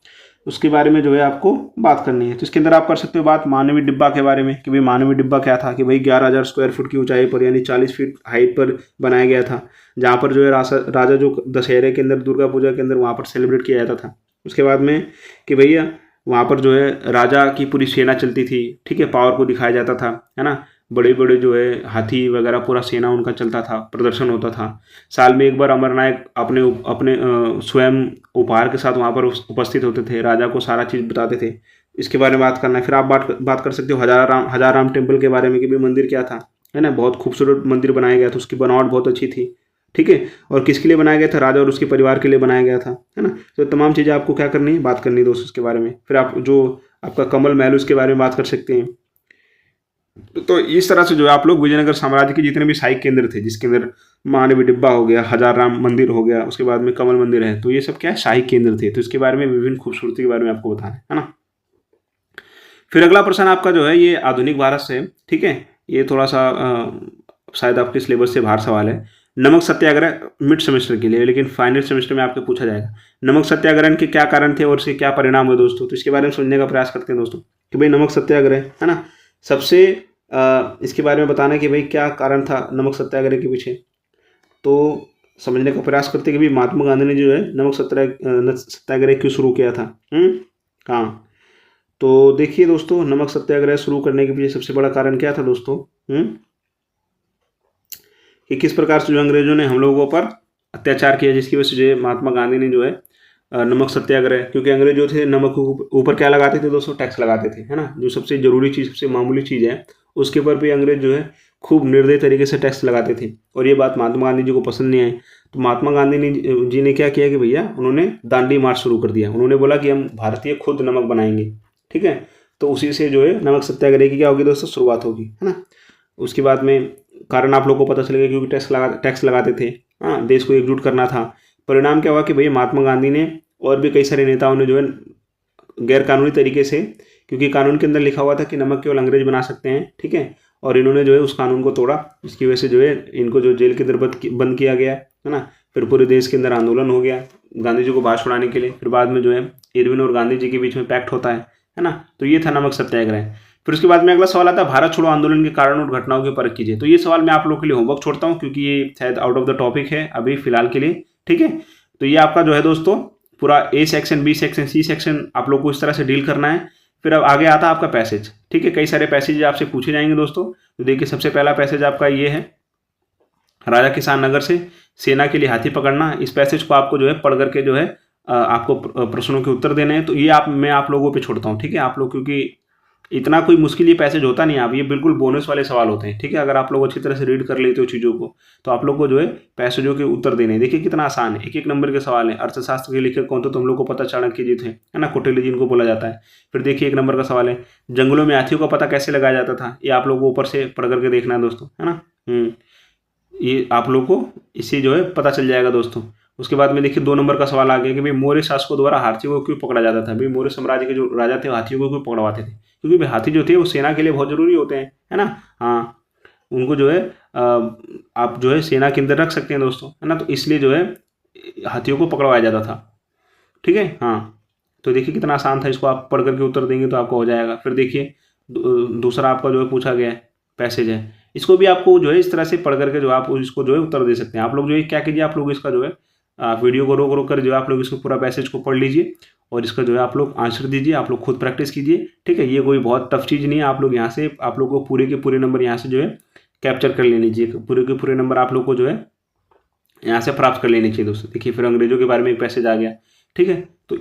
उसके बारे में जो है आपको बात करनी है। तो इसके अंदर आप कर सकते हो बात मानवी डिब्बा के बारे में कि भाई मानवी डिब्बा क्या था, कि भाई 11,000 स्क्वायर फुट की ऊंचाई पर यानी 40 फीट हाइट पर बनाया गया था, जहाँ पर जो है राजा जो दशहरे के अंदर, दुर्गा पूजा के अंदर वहाँ पर सेलिब्रेट किया जाता था। उसके बाद में कि भैया वहाँ पर जो है राजा की पूरी सेना चलती थी, ठीक है, पावर को दिखाया जाता था, है ना। बड़े बड़े जो है हाथी वगैरह पूरा सेना उनका चलता था, प्रदर्शन होता था। साल में एक बार अमरनायक अपने अपने स्वयं उपहार के साथ वहाँ पर उपस्थित होते थे, राजा को सारा चीज़ बताते थे। इसके बारे में बात करना है। फिर आप बात कर सकते हो हजार राम टेम्पल के बारे में कि भाई मंदिर क्या था, है ना। बहुत खूबसूरत मंदिर बनाया गया था, उसकी बनावट बहुत अच्छी थी, ठीक है। और किसके लिए बनाया गया था, राजा और उसके परिवार के लिए बनाया गया था, है ना। तो तमाम चीज़ें आपको क्या करनी है, बात करनी है दोस्तों उसके बारे में। फिर आप जो आपका कमल महल उसके बारे में बात कर सकते हैं। तो इस तरह से जो है आप लोग विजयनगर साम्राज्य के जितने भी शाही केंद्र थे, जिसके अंदर मानवी डिब्बा हो गया, हजार राम मंदिर हो गया, उसके बाद में कमल मंदिर है, तो ये सब क्या है, शाही केंद्र थे। तो इसके बारे में विभिन्न खूबसूरती के बारे में आपको बताना है ना। फिर अगला प्रश्न आपका जो है ये आधुनिक भारत से, ठीक है, ये थोड़ा सा शायद आपके सिलेबस से बाहर सवाल है। नमक सत्याग्रह मिड सेमेस्टर के लिए, लेकिन फाइनल सेमेस्टर में आपको पूछा जाएगा नमक सत्याग्रह के क्या कारण थे और इसके क्या परिणाम हुए दोस्तों। तो इसके बारे में समझने का प्रयास करते हैं दोस्तों कि भाई नमक सत्याग्रह, है ना, सबसे इसके बारे में बताना कि भाई क्या कारण था नमक सत्याग्रह के पीछे। तो समझने का प्रयास करते हैं कि भाई महात्मा गांधी ने जो है नमक सत्याग्रह क्यों शुरू किया था। हाँ, तो देखिए दोस्तों, नमक सत्याग्रह शुरू करने के पीछे सबसे बड़ा कारण क्या था दोस्तों, कि किस प्रकार से जो अंग्रेजों ने हम लोगों पर अत्याचार किया, जिसकी वजह से जो है महात्मा गांधी ने जो है नमक सत्याग्रह, क्योंकि अंग्रेज जो थे नमक ऊपर क्या लगाते थे दोस्तों, टैक्स लगाते थे, है ना। जो सबसे जरूरी चीज़, सबसे मामूली चीज़ है, उसके ऊपर भी अंग्रेज जो है खूब निर्दयी तरीके से टैक्स लगाते थे। और ये बात महात्मा गांधी जी को पसंद नहीं आई। तो महात्मा गांधी जी ने क्या किया कि भैया उन्होंने दांडी मार्च शुरू कर दिया। उन्होंने बोला कि हम भारतीय खुद नमक बनाएंगे, ठीक है। तो उसी से जो है नमक सत्याग्रह की क्या होगी दोस्तों, शुरुआत होगी, है ना। उसके बाद में कारण आप लोगों को पता चलेगा, क्योंकि टैक्स लगाते थे, हाँ, देश को एकजुट करना था। परिणाम क्या हुआ कि भैया महात्मा गांधी ने और भी कई सारे नेताओं ने जो है गैर कानूनी तरीके से, क्योंकि कानून के अंदर लिखा हुआ था कि नमक केवल अंग्रेज बना सकते हैं, ठीक है, और इन्होंने जो है उस कानून को तोड़ा। इसकी वजह से जो है इनको जो जेल के अंदर बंद किया गया, है ना। फिर पूरे देश के अंदर आंदोलन हो गया गांधी जी को बाहर छुड़ाने के लिए। फिर बाद में जो है इरविन और गांधी जी के बीच में पैक्ट होता है ना। तो ये था नमक सत्याग्रह। फिर उसके बाद में अगला सवाल आता है, भारत छोड़ो आंदोलन के कारण और घटनाओं की परख कीजिए। तो ये सवाल मैं आप लोगों के लिए होमवर्क छोड़ता हूँ, क्योंकि ये शायद आउट ऑफ द टॉपिक है अभी फिलहाल के लिए, ठीक है। तो ये आपका जो है दोस्तों पूरा A section, B section, C section आप लोग को इस तरह से डील करना है। फिर अब आगे आता है आपका पैसेज, ठीक है। कई सारे पैसेज आपसे पूछे जाएंगे दोस्तों। तो देखिए सबसे पहला पैसेज आपका ये है, राजा किसान नगर से सेना के लिए हाथी पकड़ना। इस पैसेज को आपको जो है पढ़ करके जो है आपको प्रश्नों के उत्तर देने हैं। तो ये मैं आप लोगों पे छोड़ता हूँ, ठीक है। आप लोग, क्योंकि इतना कोई मुश्किल ये पैसेज होता नहीं, आप ये बिल्कुल बोनस वाले सवाल होते हैं, ठीक है। अगर आप लोग अच्छी तरह से रीड कर लेते हो चीज़ों को, तो आप लोग को जो है पैसेजों के उत्तर देने, देखिए कितना आसान है, 1-1 नंबर के सवाल है। अर्थशास्त्र के लेखक कौन, तो तुम लोग को पता, चाणक्य जी थे, है ना, कौटिल्य जिनको बोला जाता है। फिर देखिए 1 नंबर का सवाल है, जंगलों में हाथियों का पता कैसे लगाया जाता था। ये आप लोग को ऊपर से पढ़ करके देखना है दोस्तों, है ना। ये आप लोग को इससे जो है पता चल जाएगा दोस्तों। उसके बाद में देखिए 2 नंबर का सवाल आ गया कि भाई मौर्य शासकों द्वारा हाथियों को क्यों पकड़ा जाता था। भाई मौर्य साम्राज्य के जो राजा थे हाथियों को क्यों पकड़वाते थे, क्योंकि भाई हाथी जो थे वो सेना के लिए बहुत जरूरी होते हैं, है ना। हाँ, उनको जो है आप जो है सेना के अंदर रख सकते हैं दोस्तों, है ना। तो इसलिए जो है हाथियों को पकड़वाया जाता था, ठीक है। हाँ, तो देखिए कितना आसान था, इसको आप पढ़ करके उत्तर देंगे तो आपको हो जाएगा। फिर देखिए दूसरा आपका जो है पूछा गया पैसेज है, इसको भी आपको जो है इस तरह से पढ़ करके जो आप इसको जो है उत्तर दे सकते हैं। आप लोग जो है क्या कीजिए, आप लोग इसका जो है वीडियो को रोक कर जो है आप लोग इसको पूरा पैसेज को पढ़ लीजिए और इसका जो है आप लोग आंसर दीजिए, आप लोग खुद प्रैक्टिस कीजिए, ठीक है। ये कोई बहुत टफ चीज़ नहीं है। आप लोग यहाँ से, आप लोग को पूरे के पूरे नंबर यहाँ से जो है कैप्चर कर लेने लीजिए, पूरे के पूरे नंबर आप लोग को जो है यहाँ से प्राप्त कर लेनी चाहिए दोस्तों। देखिए फिर अंग्रेजों के बारे में एक पैसेज आ गया, ठीक है। तो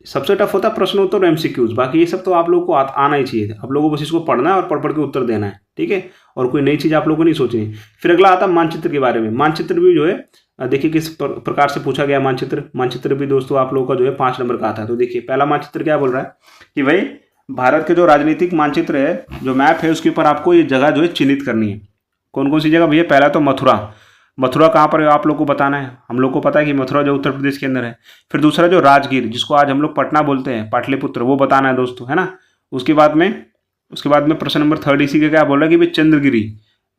सबसे टफ होता है प्रश्न उत्तर और एमसीक्यूज, बाकी ये सब तो आप लोगों को आना ही चाहिए। आप लोगों को बस इसको पढ़ना है और पढ़ पढ़ के उत्तर देना है, ठीक है। और कोई नई चीज़ आप लोगों को नहीं सोचनी। फिर अगला आता है मानचित्र के बारे में। मानचित्र भी जो है देखिए किस प्रकार से पूछा गया मानचित्र। मानचित्र भी दोस्तों आप लोगों का जो है 5 नंबर का आता है। तो देखिए पहला मानचित्र क्या बोल रहा है कि भाई भारत के जो राजनीतिक मानचित्र है, जो मैप है, उसके ऊपर आपको ये जगह जो है चिन्हित करनी है। कौन कौन सी जगह भैया? पहला तो मथुरा। मथुरा कहाँ पर है आप लोग को बताना है। हम लोग को पता है कि मथुरा जो उत्तर प्रदेश के अंदर है। फिर दूसरा जो राजगीर, जिसको आज हम लोग पटना बोलते हैं, पाटलिपुत्र, वो बताना है दोस्तों, है ना। उसके बाद में प्रश्न नंबर 3 इसी का क्या बोल रहा है कि भाई चंद्रगिरी,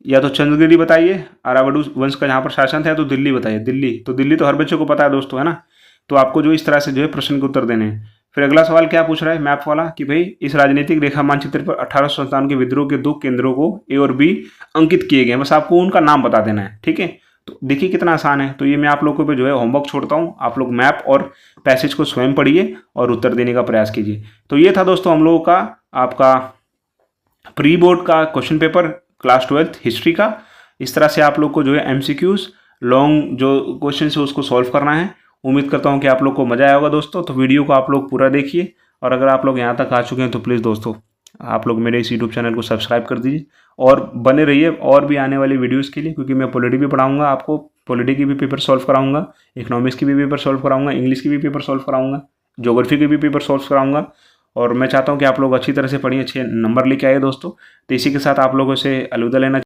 या तो चंद्रगिरी बताइए। अरावडू वंश का जहाँ पर शासन था, तो दिल्ली बताइए। दिल्ली तो हर बच्चे को पता है दोस्तों, है ना। तो आपको जो इस तरह से जो है प्रश्न के उत्तर देने हैं। फिर अगला सवाल क्या पूछ रहा है मैप वाला कि भाई इस राजनीतिक रेखा मानचित्र पर 1857 के विद्रोह के 2 केंद्रों को ए और बी अंकित किए गए। बस आपको उनका नाम बता देना है, ठीक है। तो देखिए कितना आसान है। तो ये मैं आप लोगों को जो है होमवर्क छोड़ता हूँ। आप लोग मैप और पैसेज को स्वयं पढ़िए और उत्तर देने का प्रयास कीजिए। तो ये था दोस्तों हम लोगों का आपका प्री बोर्ड का question paper class 12th history का। इस तरह से आप लोग को जो है एमसीक्यूज लॉन्ग जो क्वेश्चन है उसको सॉल्व करना है। उम्मीद करता हूँ कि आप लोग को मजा आया होगा दोस्तों। तो वीडियो को आप लोग पूरा देखिए, और अगर आप लोग यहाँ तक आ चुके हैं तो प्लीज़ दोस्तों आप लोग मेरे इस यूट्यूब चैनल को सब्सक्राइब कर दीजिए और बने रहिए और भी आने वाली वीडियोज़ के लिए, क्योंकि मैं पॉलिटी भी पढ़ाऊँगा आपको। पॉलिटी की भी पेपर सॉल्व कराऊंगा, इकोनॉमिक्स की भी पेपर सॉल्व कराऊंगा, इंग्लिश की भी पेपर सॉल्व कराऊंगा, ज्योग्राफी के भी पेपर सॉल्व कराऊंगा। और मैं चाहता हूँ कि आप लोग अच्छी तरह से पढ़िए, अच्छे नंबर लेके आए दोस्तों। तो इसी के साथ आप लोगों से अलविदा लेना